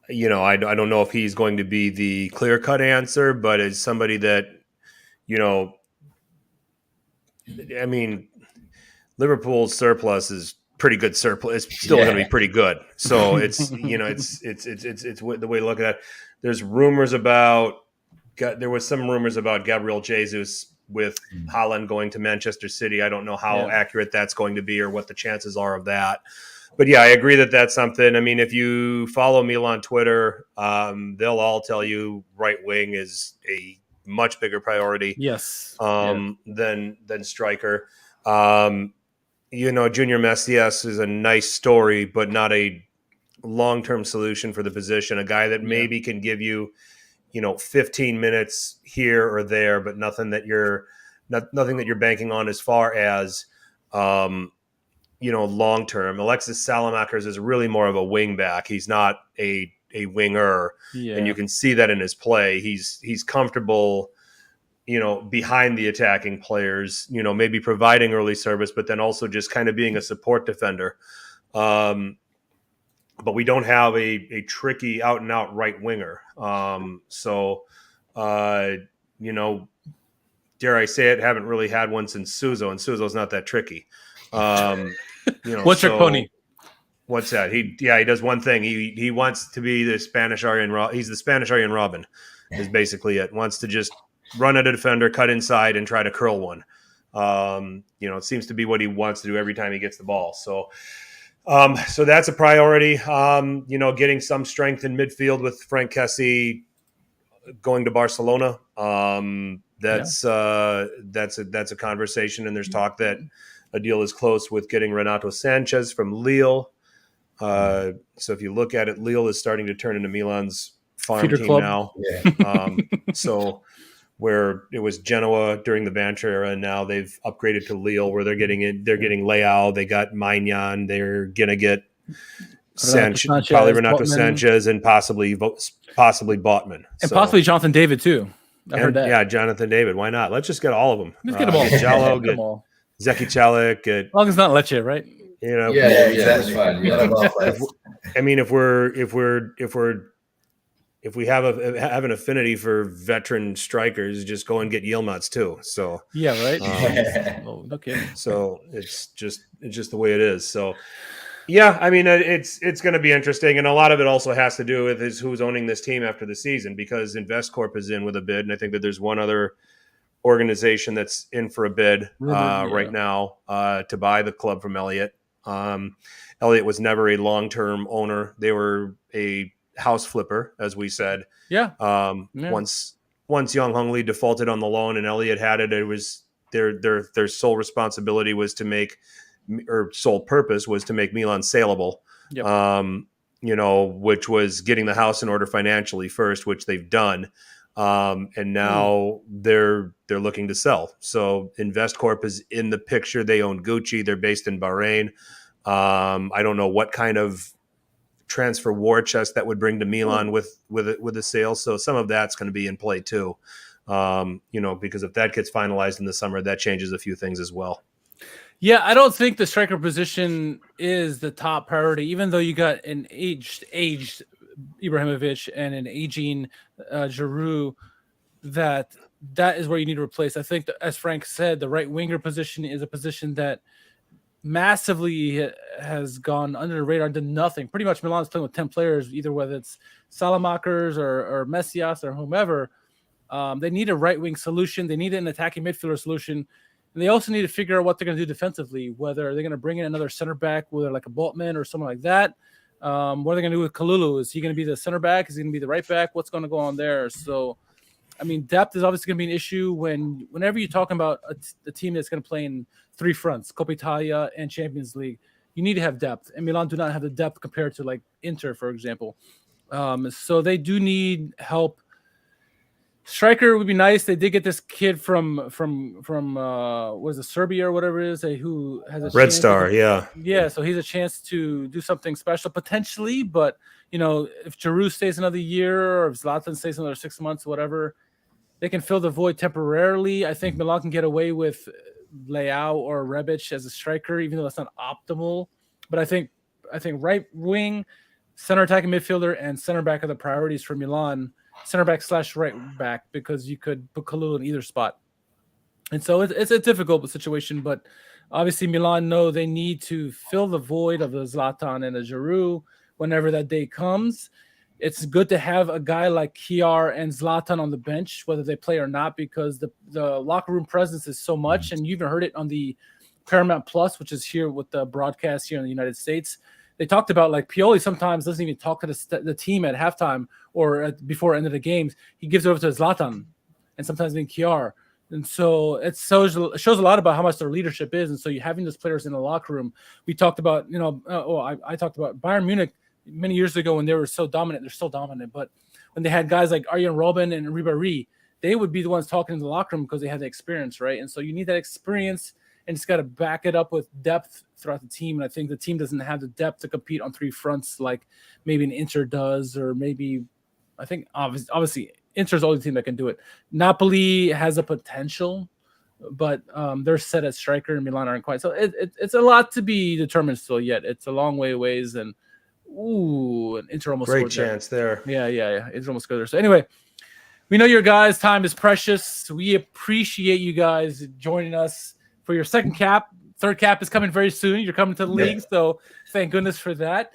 You know, I don't know if he's going to be the clear-cut answer, but as somebody that, you know, I mean, Liverpool's surplus is pretty good surplus. It's still going to be pretty good. So it's, you know, it's the way to look at it. There's rumors about there was some rumors about Gabriel Jesus with Haaland going to Manchester City. I don't know how accurate that's going to be or what the chances are of that. But yeah, I agree that that's something. I mean, if you follow Milan Twitter, they'll all tell you right wing is a much bigger priority. Yes. Than striker. Junior Messias is a nice story, but not a long-term solution for the position. A guy that maybe can give you, 15 minutes here or there, but nothing that you're banking on as far as, long-term. Alexis Salamakers is really more of a wing back. He's not a winger, and you can see that in his play. He's comfortable, behind the attacking players, maybe providing early service, but then also just kind of being a support defender. But we don't have a tricky out and out right winger. Dare I say it, haven't really had one since Suso, and Suso's not that tricky. What's your pony? What's that? He does one thing. He wants to be the Spanish Arjen. He's the Spanish Arjen Robben, is basically it. Wants to just run at a defender, cut inside, and try to curl one. It seems to be what he wants to do every time he gets the ball. So that's a priority. Getting some strength in midfield with Frank Kessie going to Barcelona. That's a conversation, and there's talk that a deal is close with getting Renato Sanchez from Lille. So if you look at it, Lille is starting to turn into Milan's farm feeder team club now. So where it was Genoa during the Banter era, and now they've upgraded to Lille, where they're getting Leao, they got Maignan, they're gonna get Sanchez, probably Renato Sanchez, and possibly Botman, and possibly Jonathan David too. I heard that. Yeah, Jonathan David. Why not? Let's just get all of them. Let's get them all. Get Jallo, get Zeki Chalik. As long as it's not Lecce, right? That's fine. I mean, if we have an affinity for veteran strikers, just go and get Yilmaz too. So right. Okay. So it's just the way it is. So yeah, I mean, it's going to be interesting, and a lot of it also has to do with who's owning this team after the season, because InvestCorp is in with a bid, and I think that there's one other organization that's in for a bid right now to buy the club from Elliott. Elliott was never a long-term owner; they were a house flipper, as we said. Once Young Hung Lee defaulted on the loan and Elliott had it, it was their sole responsibility was to make, or sole purpose was to make Milan saleable. Which was getting the house in order financially first, which they've done. And now they're looking to sell. So InvestCorp is in the picture. They own Gucci. They're based in Bahrain. I don't know what kind of transfer war chest that would bring to Milan with a sale. So some of that's going to be in play too. Because if that gets finalized in the summer, that changes a few things as well. Yeah, I don't think the striker position is the top priority, even though you got an aged Ibrahimovic and an aging Giroud. That is where you need to replace. I think, as Frank said, the right winger position is a position that massively has gone under the radar and done nothing. Pretty much Milan's playing with 10 players, either whether it's Salamakers or Messias or whomever. They need a right wing solution. They need an attacking midfielder solution. And they also need to figure out what they're going to do defensively, whether they're going to bring in another center back, whether like a Botman or someone like that. What are they going to do with Kalulu? Is he going to be the center back? Is he going to be the right back? What's going to go on there? So, I mean, depth is obviously going to be an issue whenever you're talking about a team that's going to play in three fronts, Coppa Italia and Champions League. You need to have depth, and Milan do not have the depth compared to like Inter, for example. So they do need help. Striker would be nice. They did get this kid from what is it, Serbia or whatever it is, who has a Red Star, yeah. So he's a chance to do something special potentially. But if Giroud stays another year or if Zlatan stays another 6 months, whatever, they can fill the void temporarily. I think Milan can get away with Leao or Rebic as a striker, even though that's not optimal. But I think right wing, center attacking midfielder, and center back are the priorities for Milan. Center back / right back, because you could put Kalulu in either spot. And so it's a difficult situation, but obviously Milan know they need to fill the void of the Zlatan and the Giroud whenever that day comes. it's good to have a guy like Kiar and Zlatan on the bench, whether they play or not, because the locker room presence is so much. And you even heard it on the Paramount Plus, which is here with the broadcast here in the United States. They talked about like Pioli sometimes doesn't even talk to the team at halftime or before end of the games. He gives it over to Zlatan and sometimes even Kiar. And so it shows a lot about how much their leadership is. And so you having those players in the locker room. We talked about, I talked about Bayern Munich many years ago when they were so dominant. They're still dominant. But when they had guys like Arjen Robben and Ribéry, they would be the ones talking in the locker room because they had the experience, right? And so you need that experience and just got to back it up with depth throughout the team. And I think the team doesn't have the depth to compete on three fronts like maybe an Inter does, or maybe I think obviously Inter's the only team that can do it. Napoli has a potential, but they're set at striker, and Milan aren't quite. So it's a lot to be determined still yet. It's a long way ways, and Inter almost great scored chance there. Yeah. Inter almost scored there. So anyway, we know your guys' time is precious. We appreciate you guys joining us for your second cap. Third cap is coming very soon. You're coming to the league, so thank goodness for that.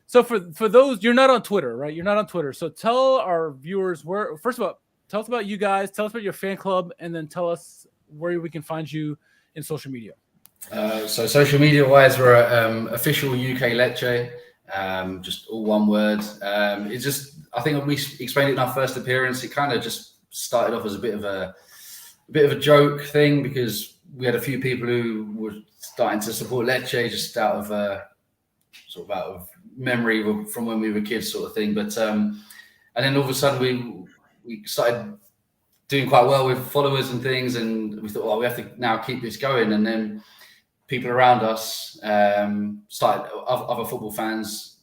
So for those, you're not on Twitter, right? You're not on Twitter. So tell our viewers where, first of all, tell us about you guys, tell us about your fan club, and then tell us where we can find you in social media. So social media wise, we're official UK Lecce, just all one word. It's just, I think we explained it in our first appearance. It kind of just started off as a bit of a joke thing, because we had a few people who were starting to support Lecce just out of memory from when we were kids, sort of thing. But and then all of a sudden we started doing quite well with followers and things, and we thought, well, we have to now keep this going. And then people around us started, other football fans,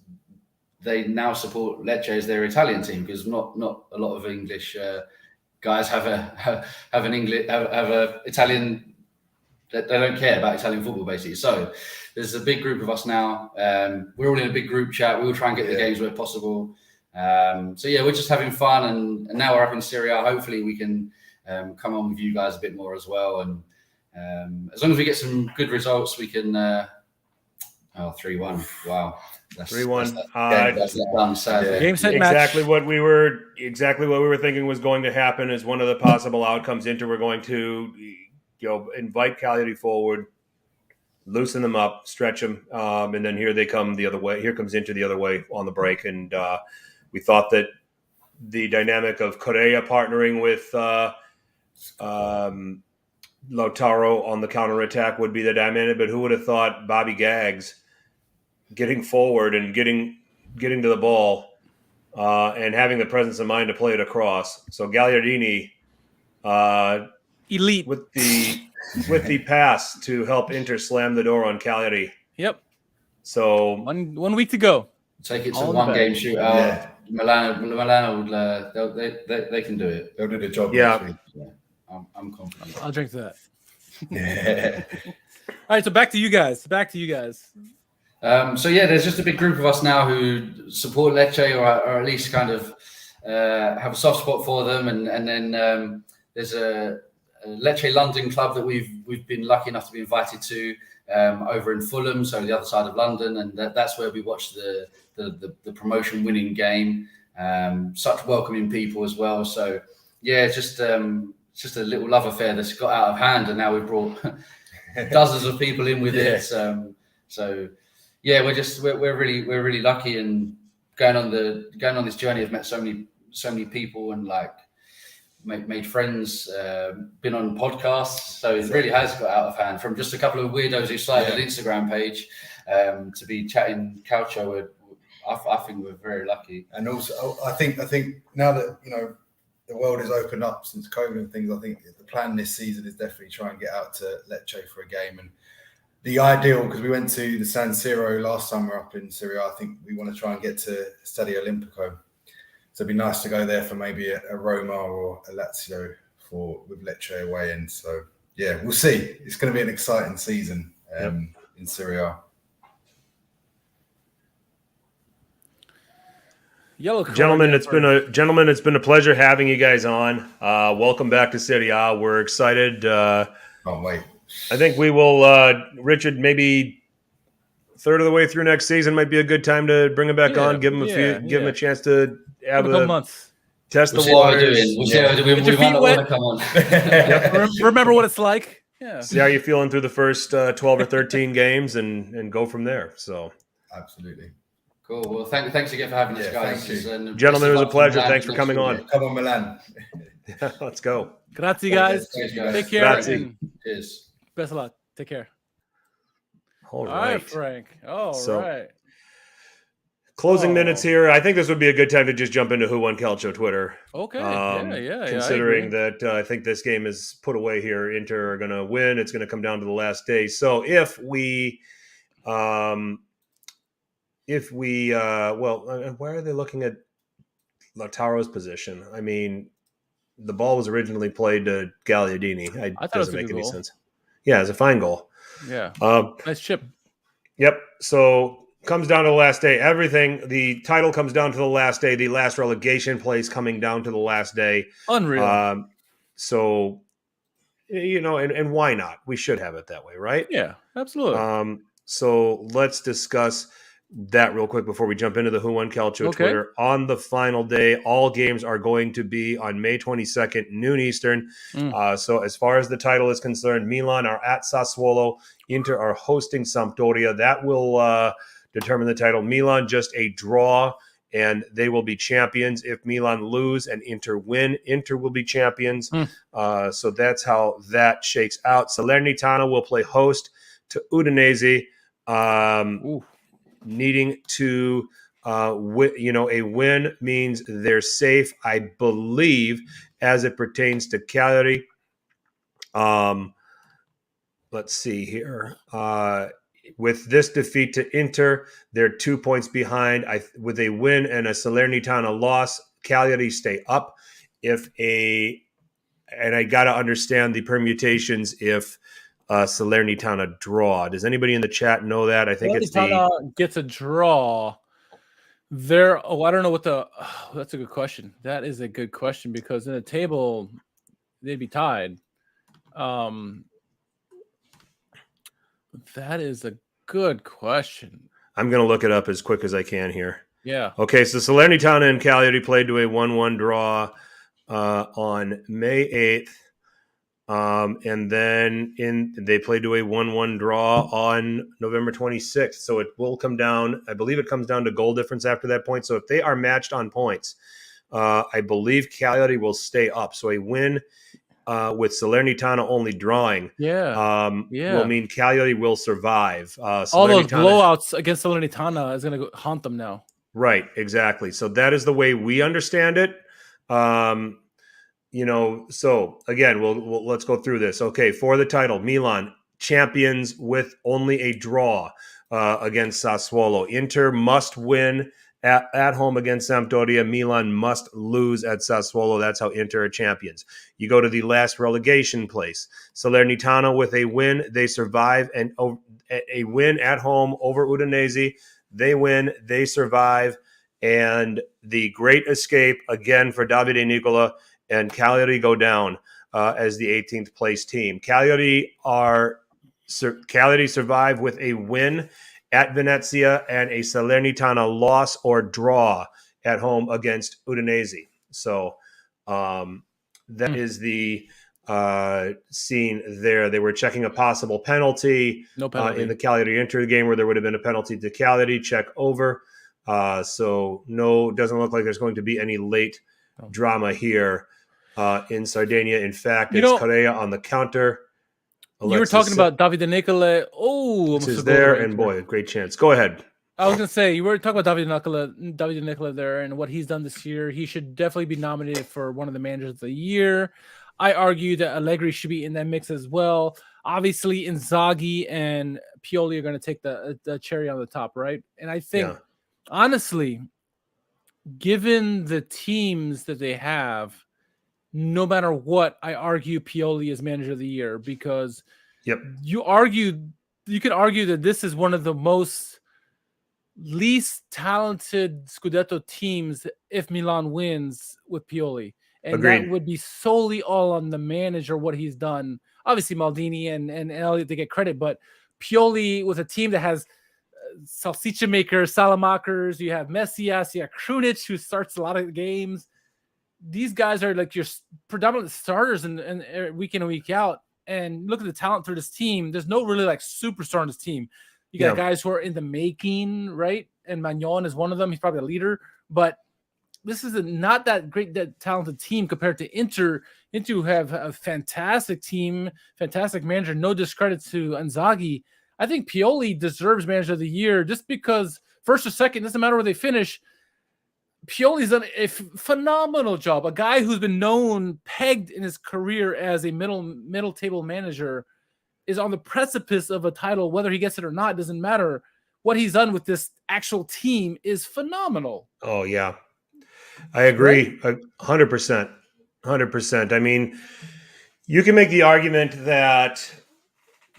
they now support Lecce as their Italian team, because not a lot of English guys have a Italian. They don't care about Italian football, basically. So there's a big group of us now. We're all in a big group chat. We all try and get the games where possible. So yeah, we're just having fun, and now we're up in Serie. Hopefully we can come on with you guys a bit more as well. And as long as we get some good results, we can. 3-1. Wow. 3-1. That's done, sadly. Game, set, match. Exactly what we were thinking was going to happen is one of the possible outcomes. Inter were going to, invite Cagliari forward, loosen them up, stretch them, and then here they come the other way. Here comes Inter the other way on the break, and we thought that the dynamic of Correa partnering with Lautaro on the counterattack would be the dynamic, but who would have thought Bobby Gaggs getting forward and getting to the ball and having the presence of mind to play it across. So Gagliardini elite with the pass to help Inter slam the door on Cagliari. Yep. So one week to go. Take it to one game shootout. Yeah. Milan will they can do it. They'll do the job. Yeah. I'm confident. I'll drink to that. Yeah. All right, so back to you guys. So yeah, there's just a big group of us now who support Lecce, or at least kind of have a soft spot for them, and then there's a Lecce London club that we've been lucky enough to be invited to over in Fulham, so the other side of London, and that's where we watched the promotion winning game. Such welcoming people as well. So yeah, it's just a little love affair that's got out of hand, and now we've brought dozens of people in with it. So yeah, we're really lucky, and going on this journey. I've met so many people, and like made friends, been on podcasts. So it really has got out of hand, from just a couple of weirdos who started an Instagram page to be chatting Calcio. I think we're very lucky. And also, I think now that the world has opened up since COVID and things, I think the plan this season is definitely try and get out to Lecce for a game. And the ideal, because we went to the San Siro last summer up in Serie, I think we want to try and get to Stadio Olimpico. So it'd be nice to go there for maybe a Roma or a Lazio with Lecce away. And so, yeah, we'll see. It's going to be an exciting season in Serie. Gentlemen, it's been a pleasure having you guys on. Welcome back to Serie. We're excited. Can't wait. I think we will, Richard, maybe third of the way through next season might be a good time to bring him back on, give him give him a chance to have a couple months. Test We'll the see what we're waters. doing. We'll see how we're doing. We might not want to come on. Remember what it's like. Yeah. See how you're feeling through the first 12 or 13 games and go from there. So Absolutely. Cool. Well, thanks again for having us, guys. Gentlemen, it was a pleasure. Thanks for coming on. Come on, Milan. Let's go. Grazie, guys. Thanks, guys. Take care. Grazie. Cheers. Best of luck. Take care. All right, right, Frank. All right. Closing minutes here. I think this would be a good time to just jump into Who Won Calcio Twitter. Okay. Considering that I think this game is put away here. Inter are going to win. It's going to come down to the last day. So if we, where are they looking at Lautaro's position? I mean, the ball was originally played to Gagliardini. It doesn't make any sense. Yeah, it's a fine goal. Yeah. Nice chip. Yep. So comes down to the last day. Everything, the title comes down to the last day. The last relegation place coming down to the last day. Unreal. So, and why not? We should have it that way, right? Yeah, absolutely. So let's discuss that real quick before we jump into the Who Won Calcio Twitter. On the final day, all games are going to be on May 22nd, noon Eastern. So as far as the title is concerned, Milan are at Sassuolo. Inter are hosting Sampdoria. That will determine the title. Milan just a draw, and they will be champions. If Milan lose and Inter win, Inter will be champions. So that's how that shakes out. Salernitana will play host to Udinese. Needing to, a win means they're safe, I believe, as it pertains to Cagliari. Let's see here. With this defeat to Inter, they're 2 points behind. With a win and a Salernitana loss, Cagliari stay up. And I got to understand the permutations if Salernitana draw. Does anybody in the chat know that? I think Salernitana gets a draw. I don't know what that's a good question. That is a good question because in the table they'd be tied. That is a good question. I'm going to look it up as quick as I can here. Yeah. Okay, so Salernitana and Cagliari played to a 1-1 draw on May 8th. And then they played to a 1-1 draw on November 26th. So it will come down. I believe it comes down to goal difference after that point. So if they are matched on points, I believe Cagliari will stay up. So a win with Salernitana only drawing, will mean Cagliari will survive. All those blowouts against Salernitana is going to haunt them now. Right, exactly. So that is the way we understand it. So again, let's go through this. Okay, for the title, Milan champions with only a draw against Sassuolo. Inter must win at home against Sampdoria. Milan must lose at Sassuolo. That's how Inter are champions. You go to the last relegation place. Salernitana with a win, they survive, and a win at home over Udinese. They win, they survive, and the great escape again for Davide Nicola and Cagliari go down as the 18th place team. Cagliari survive with a win at Venezia and a Salernitana loss or draw at home against Udinese. So that is the scene there. They were checking a possible penalty, no penalty. In the Cagliari-Inter game where there would have been a penalty to Cagliari. Check over. So no, doesn't look like there's going to be any late drama here in Sardinia. In fact, it's Correa on the counter. You were talking about Davide Nicola. This is there, and boy, a great chance. Go ahead. I was going to say, you were talking about Davide Nicola there and what he's done this year. He should definitely be nominated for one of the managers of the year. I argue that Allegri should be in that mix as well. Obviously, Inzaghi and Pioli are going to take the cherry on the top, right? And I think, honestly, given the teams that they have, no matter what, I argue Pioli is manager of the year because you could argue that this is one of the most least talented Scudetto teams if Milan wins with Pioli. And that would be solely all on the manager, what he's done. Obviously, Maldini and Elliott, they get credit, but Pioli with a team that has salsicha maker, Salamakers. You have Messias. You have Krunic, who starts a lot of games. These guys are like your predominant starters and week in and week out. And look at the talent through this team. There's no really like superstar on this team. You got guys who are in the making, right? And Magnon is one of them. He's probably a leader, but this is not that great, that talented team compared to Inter. Inter have a fantastic team, fantastic manager. No discredit to Inzaghi. I think Pioli deserves manager of the year just because first or second, doesn't matter where they finish. Pioli's done a phenomenal job. A guy who's been pegged in his career as a middle table manager is on the precipice of a title. Whether he gets it or not doesn't matter. What he's done with this actual team is phenomenal. Oh yeah, I agree, 100%. 100%. I mean, you can make the argument that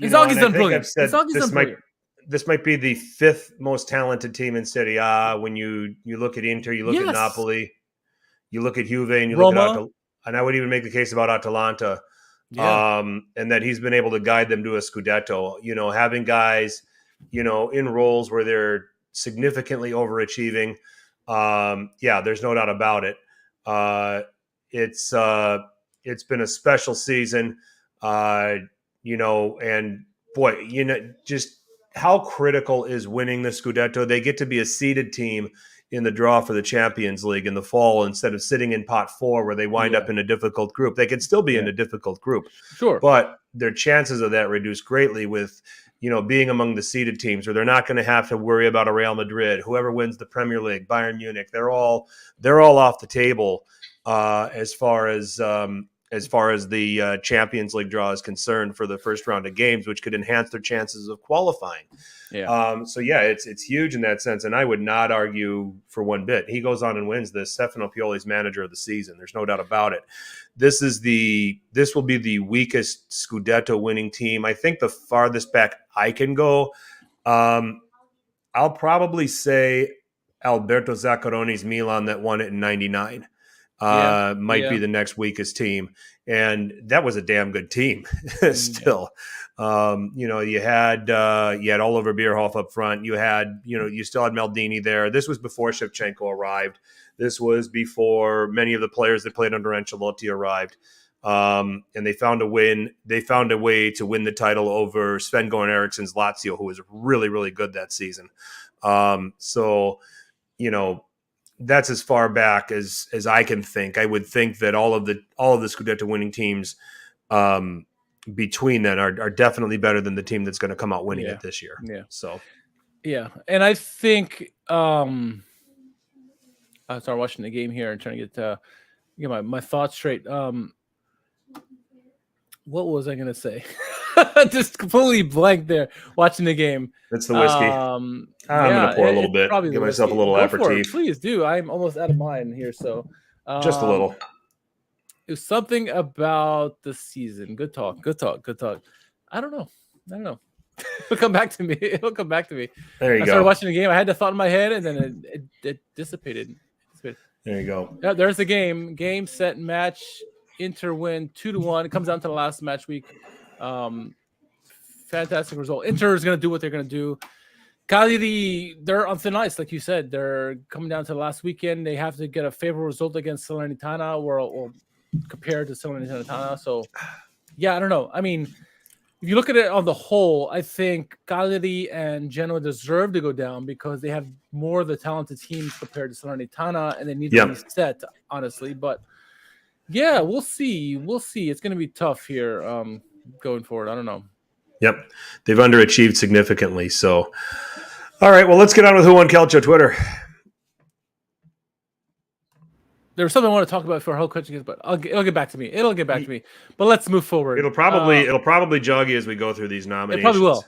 Inzaghi's done brilliant. This might be the fifth most talented team in Serie A. When you look at Inter, you look at Napoli, you look at Juve, and you Roma. look at and I would even make the case about Atalanta, and that he's been able to guide them to a Scudetto. Having guys, in roles where they're significantly overachieving. There's no doubt about it. It's been a special season, and boy, just how critical is winning the Scudetto. They get to be a seeded team in the draw for the Champions League in the fall instead of sitting in pot 4 where they wind up in a difficult group. They could still be in a difficult group, sure, but their chances of that reduce greatly with being among the seeded teams, where they're not going to have to worry about a Real Madrid, whoever wins the Premier League, Bayern Munich. They're all off the table as far as the Champions League draw is concerned for the first round of games, which could enhance their chances of qualifying. It's huge in that sense, and I would not argue for one bit. He goes on and wins this. Stefano Pioli's manager of the season. There's no doubt about it. This will be the weakest Scudetto winning team. I think the farthest back I can go, I'll probably say Alberto Zaccaroni's Milan that won it in '99. Might be the next weakest team. And that was a damn good team still. You had Oliver Bierhoff up front. You still had Maldini there. This was before Shevchenko arrived. This was before many of the players that played under Ancelotti arrived. And they found a win. They found a way to win the title over Sven-Goran Eriksson's Lazio, who was really, really good that season. That's as far back as I can think. I would think that all of the Scudetto winning teams between them are definitely better than the team that's going to come out winning it this year. And I think I started watching the game here and trying to get my thoughts straight. What was I going to say? Just completely blank there watching the game. It's the whiskey. I'm going to pour a little bit. Give myself a little aperitif. Please do. I'm almost out of mine here. So just a little. It was something about the season. Good talk. I don't know. It'll come back to me. There you go. I started watching the game. I had the thought in my head, and then it dissipated. There you go. Yeah, there's the game. Game, set, match. Inter win 2-1. It comes down to the last match week. Fantastic result. Inter is going to do what they're going to do. Cagliari, they're on thin ice, like you said. They're coming down to the last weekend. They have to get a favorable result against Salernitana or compared to Salernitana. So, I don't know. I mean, if you look at it on the whole, I think Cagliari and Genoa deserve to go down because they have more of the talented teams compared to Salernitana, and they need to be set, honestly. But we'll see. It's going to be tough here going forward. I don't know. Yep. They've underachieved significantly. So, all right. Well, let's get on with Who Won Calcio Twitter. There was something I want to talk about for whole coaching, but it'll get back to me. But let's move forward. It'll probably jog you as we go through these nominations. It probably will.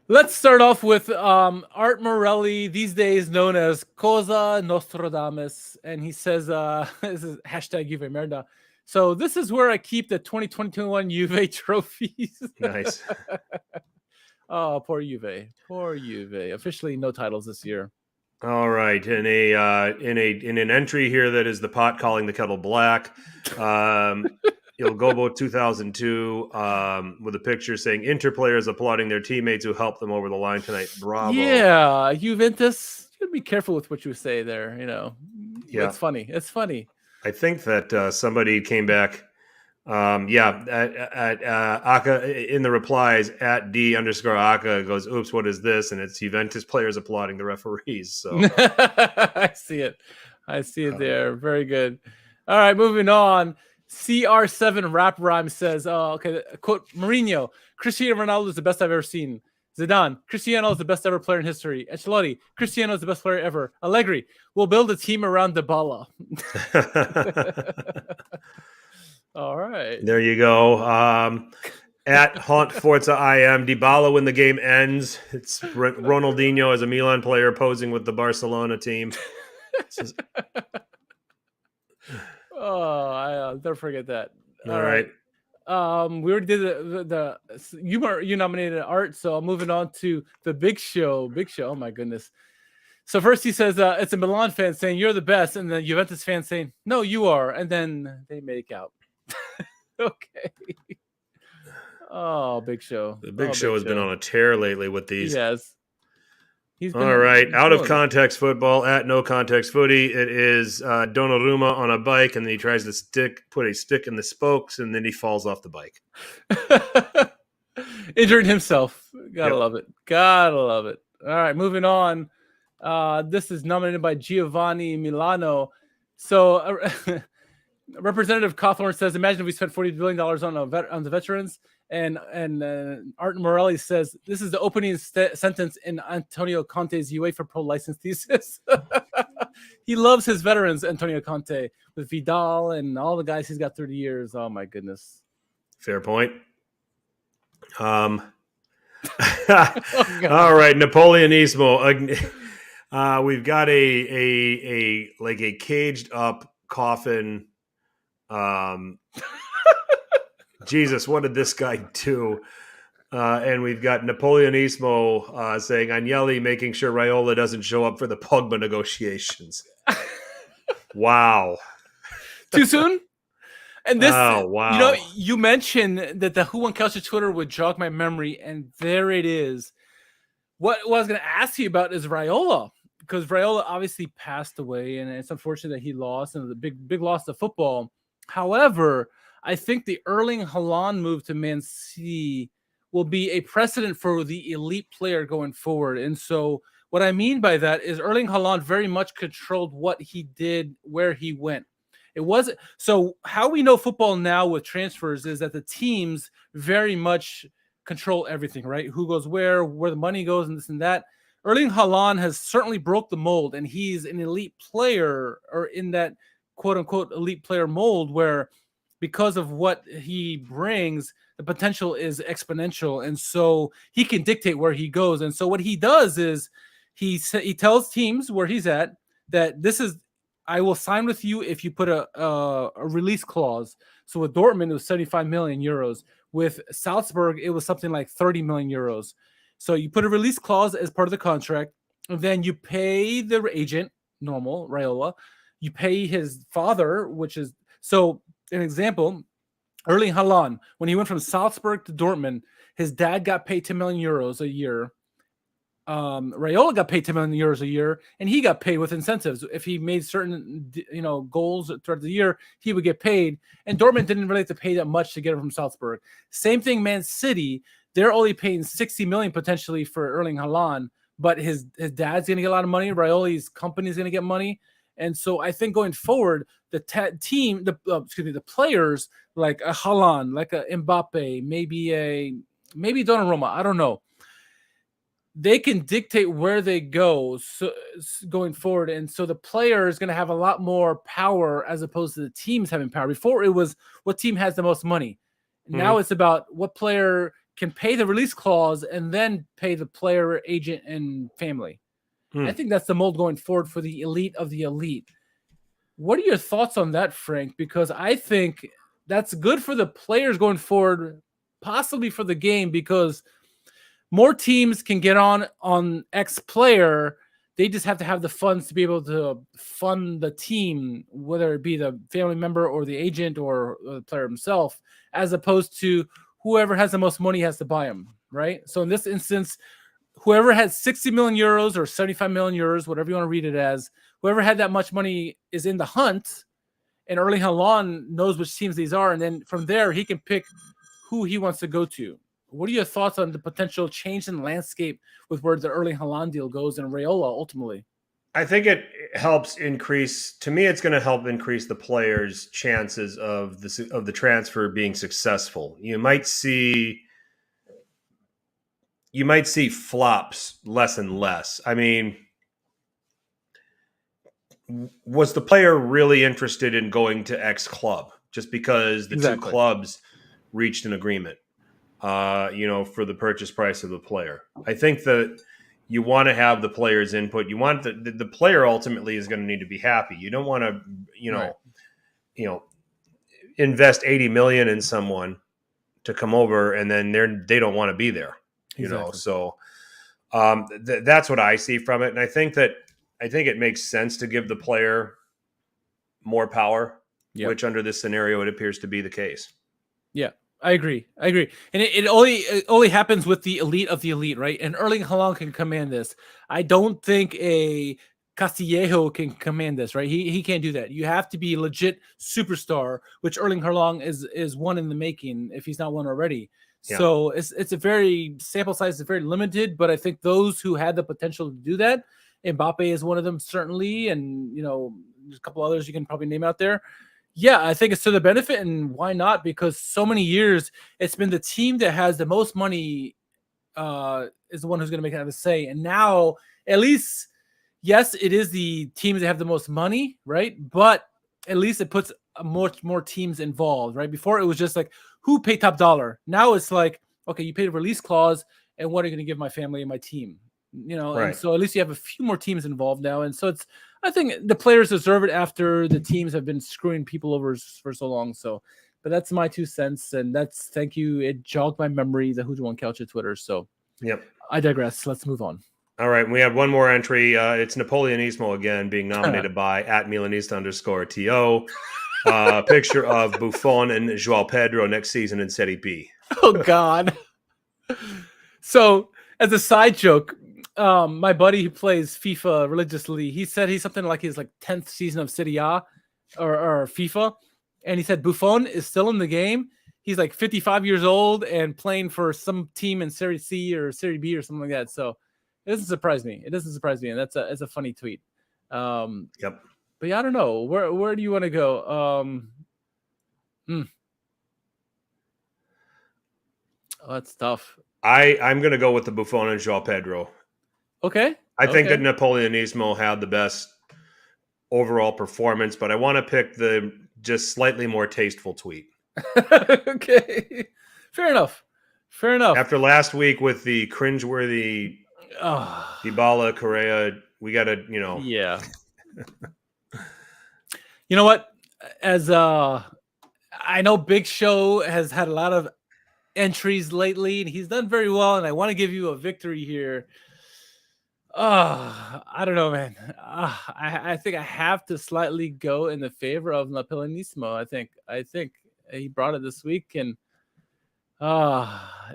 Let's start off with Art Morelli, these days known as Cosa Nostradamus, and he says, this is hashtag Juve Merda. So this is where I keep the 2021 Juve trophies. Nice. Oh, poor Juve. Officially no titles this year. All right, in an entry here that is the pot calling the kettle black. Il Gobo 2002 with a picture saying Inter players applauding their teammates who helped them over the line tonight. Bravo. Yeah, Juventus. You gotta be careful with what you say there. Yeah. It's funny. It's funny. I think that somebody came back. At Aka in the replies at D_Aka goes, oops, what is this? And it's Juventus players applauding the referees. So I see it. I see it there. Very good. All right, moving on. CR7 Rap Rhyme says, quote, Mourinho, Cristiano Ronaldo is the best I've ever seen. Zidane, Cristiano is the best ever player in history. Ancelotti, Cristiano is the best player ever. Allegri, we'll build a team around Dybala. All right. There you go. At Haunt Forza IM, Dybala when the game ends. It's Ronaldinho as a Milan player posing with the Barcelona team. I'll never forget that. All right. We already did you nominated art, so I'm moving on to the Big Show. Big Show. Oh my goodness. So first he says it's a Milan fan saying you're the best, and the Juventus fan saying no, you are, and then they make out. Okay. Oh, Big Show. The Big Show has been on a tear lately with these. Yes. All right. Out of context football at No Context Footy. It is Donnarumma on a bike, and then he tries to put a stick in the spokes, and then he falls off the bike. Injuring himself. Gotta love it. Gotta love it. All right, moving on. This is nominated by Giovanni Milano. So Representative Cawthorn says, imagine if we spent $40 billion on the veterans. And Art Morelli says, this is the opening sentence in Antonio Conte's UEFA Pro license thesis. He loves his veterans, Antonio Conte, with Vidal and all the guys he's got 30 years. Oh, my goodness. Fair point. All right, Napoleonismo. We've got a caged up coffin. Jesus, what did this guy do? And we've got Napoleonismo saying Agnelli making sure Raiola doesn't show up for the Pogba negotiations. Wow. Too soon? And this, wow. You mentioned that the Who Won Calcio Twitter would jog my memory, and there it is. What I was going to ask you about is Raiola, because Raiola obviously passed away, and it's unfortunate that he lost, and the big loss to football. However, I think the Erling Haaland move to Man City will be a precedent for the elite player going forward. And so what I mean by that is Erling Haaland very much controlled what he did, where he went. It wasn't so how we know football now with transfers is that the teams very much control everything, right? Who goes where the money goes, and this and that. Erling Haaland has certainly broke the mold, and he's an elite player, or in that quote unquote elite player mold, where because of what he brings, the potential is exponential. And so he can dictate where he goes. And so what he does is he tells teams where he's at that I will sign with you if you put a release clause. So with Dortmund, it was 75 million euros. With Salzburg, it was something like 30 million euros. So you put a release clause as part of the contract, and then you pay the agent, normal, Raiola. You pay his father, which is so. An example, Erling Haaland, when he went from Salzburg to Dortmund, his dad got paid 10 million euros a year. Raiola got paid 10 million euros a year, and he got paid with incentives. If he made certain, goals throughout the year, he would get paid. And Dortmund didn't really have to pay that much to get him from Salzburg. Same thing, Man City. They're only paying 60 million potentially for Erling Haaland, but his dad's going to get a lot of money. Raiola's company is going to get money. And so I think going forward, the team, the players like a Haaland, like a Mbappe, maybe Donnarumma, I don't know. They can dictate where they go going forward. And so the player is going to have a lot more power as opposed to the teams having power. Before it was what team has the most money. Now it's about what player can pay the release clause and then pay the player, agent, and family. I think that's the mold going forward for the elite of the elite. What are your thoughts on that, Frank? Because I think that's good for the players going forward, possibly for the game, because more teams can get on X player They just have to have the funds to be able to fund the team, whether it be the family member or the agent or the player himself, as opposed to whoever has the most money has to buy them, right? So in this instance, whoever had 60 million euros or 75 million euros, whatever you want to read it as, whoever had that much money is in the hunt, and Erling Haaland knows which teams these are, and then from there he can pick who he wants to go to. What are your thoughts on the potential change in landscape with where the Erling Haaland deal goes and Raiola ultimately? I think it helps increase. To me, it's going to help increase the players' chances of the transfer being successful. You might see flops less and less. I mean, was the player really interested in going to X club just because the two clubs reached an agreement, for the purchase price of the player? I think that you want to have the player's input. You want the player ultimately is going to need to be happy. You don't want to, invest 80 million in someone to come over and then they don't want to be there. So that's what I see from it. And I think it makes sense to give the player more power, which under this scenario, it appears to be the case. Yeah, I agree. And it only happens with the elite of the elite, right? And Erling Haaland can command this. I don't think a Castillejo can command this, right? He can't do that. You have to be a legit superstar, which Erling Haaland is one in the making, if he's not one already. Yeah. So it's a very sample size is very limited, but I think those who had the potential to do that, Mbappe is one of them certainly, and there's a couple others you can probably name out there. Yeah, I think it's to the benefit, and why not? Because so many years it's been the team that has the most money is the one who's going to make it have a say, and now at least yes, it is the teams that have the most money, right? But at least it puts much more teams involved, right? Before it was just like, who paid top dollar? Now it's like, okay, you paid a release clause, and what are you going to give my family and my team? Right. And so at least you have a few more teams involved now. And so I think the players deserve it after the teams have been screwing people over for so long. So, but that's my 2 cents. And thank you. It jogged my memory, the Who's Won Calcio Twitter. So yep. I digress. Let's move on. All right. We have one more entry. It's Napoleonismo again being nominated by @Milanista_TO. Picture of Buffon and João Pedro next season in Serie B. Oh, God. So as a side joke, my buddy who plays FIFA religiously, he said he's something like his 10th season of Serie A or FIFA, and he said Buffon is still in the game. He's 55 years old and playing for some team in Serie C or Serie B or something like that. So it doesn't surprise me. And it's a funny tweet. Yep. But yeah, I don't know. Where do you want to go? Oh, that's tough. I'm going to go with the Buffon and João Pedro. Okay. I think that Napoleonismo had the best overall performance, but I want to pick the just slightly more tasteful tweet. Okay. Fair enough. After last week with the cringeworthy Dybala, Correa, we got to, Yeah. You know what? As I know Big Show has had a lot of entries lately, and he's done very well, and I want to give you a victory here. I don't know, man. I think I have to slightly go in the favor of Napoleonismo. I think he brought it this week, and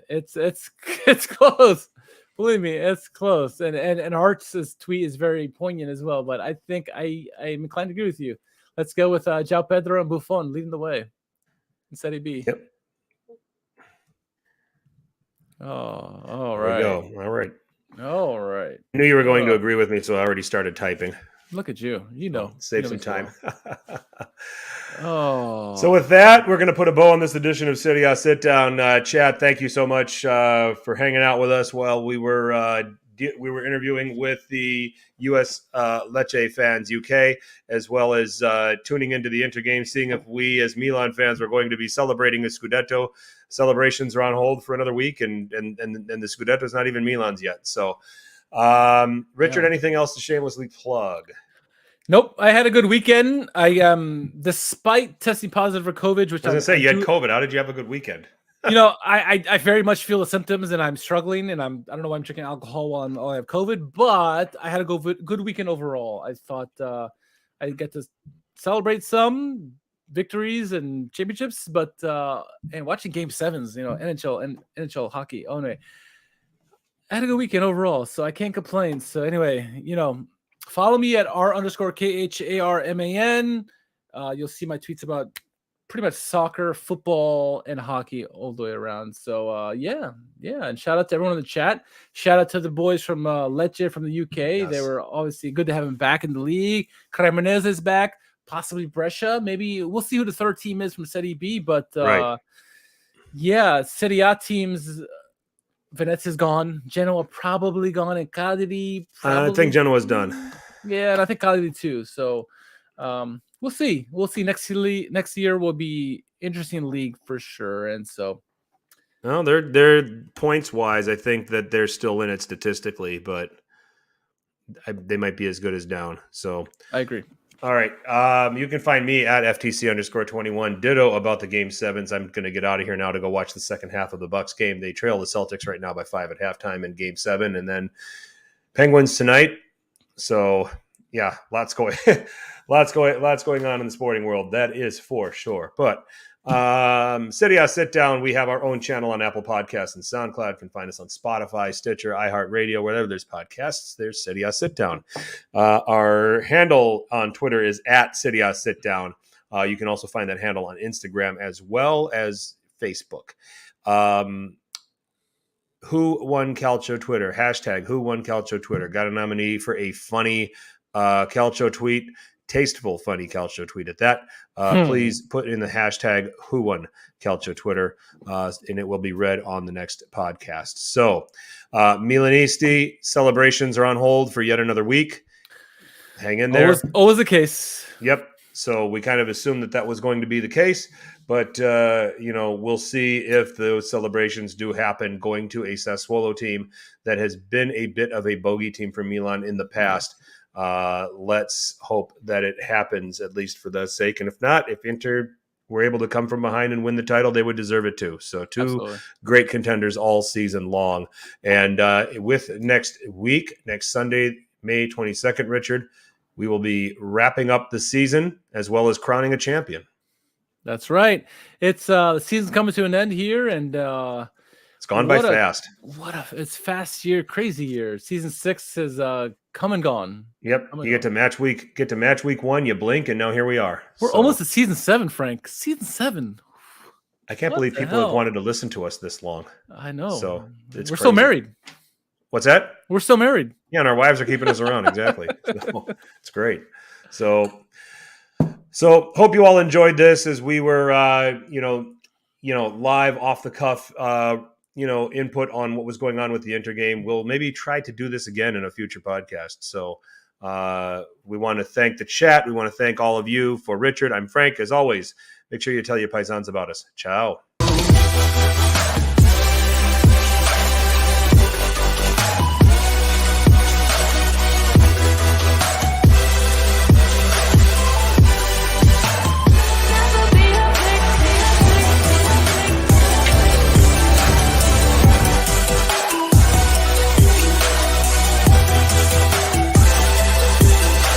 it's close. Believe me, it's close. And Art's tweet is very poignant as well. But I think I'm inclined to agree with you. Let's go with João Pedro and Buffon leading the way in Serie B. Yep. Oh, all right. right. There we go. All right. I knew you were going to agree with me, so I already started typing. Look at you. Save some time. So with that, we're going to put a bow on this edition of Serie A Sit Down. Chad, thank you so much for hanging out with us while we were interviewing with the U.S. Lecce fans UK, as well as tuning into the intergame, seeing if we as Milan fans were going to be celebrating the Scudetto. Celebrations are on hold for another week, and the Scudetto is not even Milan's yet. So, Richard, anything else to shamelessly plug? Nope. I had a good weekend. I despite testing positive for COVID, which I was going to say, you had COVID. How did you have a good weekend? I very much feel the symptoms, and I'm struggling, and I don't know why I'm drinking alcohol while I have COVID, but I had a good weekend overall. I thought I'd get to celebrate some victories and championships, but and watching game sevens, NHL hockey. Oh no, I had a good weekend overall, so I can't complain. So anyway, follow me at r_KHARMAN. You'll see my tweets about pretty much soccer, football, and hockey all the way around. So yeah. And shout out to everyone in the chat. Shout out to the boys from LECCE from the UK. Yes. They were obviously good to have him back in the league. Cremonese is back, possibly Brescia. Maybe we'll see who the third team is from Serie B. But Right. yeah, Serie A teams. Venezia's gone. Genoa probably gone, and Cagliari. I think Genoa's done. Yeah, and I think Cagliari too. So we'll see. We'll see. Next year will be interesting league for sure. And so, well, they're points wise. I think that they're still in it statistically, but they might be as good as down. So I agree. All right. You can find me at FTC_21. Ditto about the game sevens. I'm going to get out of here now to go watch the second half of the Bucks game. They trail the Celtics right now by 5 at halftime in game 7, and then Penguins tonight. So yeah, lots going on in the sporting world. That is for sure. But Serie A Sit Down, we have our own channel on Apple Podcasts and SoundCloud. You can find us on Spotify, Stitcher, iHeartRadio, wherever there's podcasts. There's Serie A Sit Down. Our handle on Twitter is at Serie A Sit Down. You can also find that handle on Instagram as well as Facebook. Who won Calcio Twitter? Hashtag Who won Calcio Twitter. Got a nominee for a funny Calcio tweet. Tasteful, funny Calcio tweet at that. Please put in the hashtag Who won Calcio Twitter, and it will be read on the next podcast. So, Milanisti celebrations are on hold for yet another week. Hang in there. Always the case. Yep. So we kind of assumed that was going to be the case, but we'll see if those celebrations do happen. Going to a Sassuolo team that has been a bit of a bogey team for Milan in the past. Let's hope that it happens, at least for that sake. And if not, if Inter were able to come from behind and win the title, they would deserve it too. So Absolutely. Great contenders all season long. And with next Sunday, May 22nd, Richard, we will be wrapping up the season as well as crowning a champion. That's right. It's the season's coming to an end here, and it's gone by fast. It's fast year, crazy year. Season 6 is come and gone. Yep. You get to match week 1, you blink, and now here we are. We're almost at season 7, Frank. Season 7. I can't believe people have wanted to listen to us this long. I know. So we're still married. What's that? We're still married. Yeah, and our wives are keeping us around. Exactly. So, it's great. So hope you all enjoyed this as we were, live off the cuff, input on what was going on with the Inter game. We'll maybe try to do this again in a future podcast. So we want to thank the chat. We want to thank all of you. For Richard, I'm Frank. As always, make sure you tell your paisans about us. Ciao.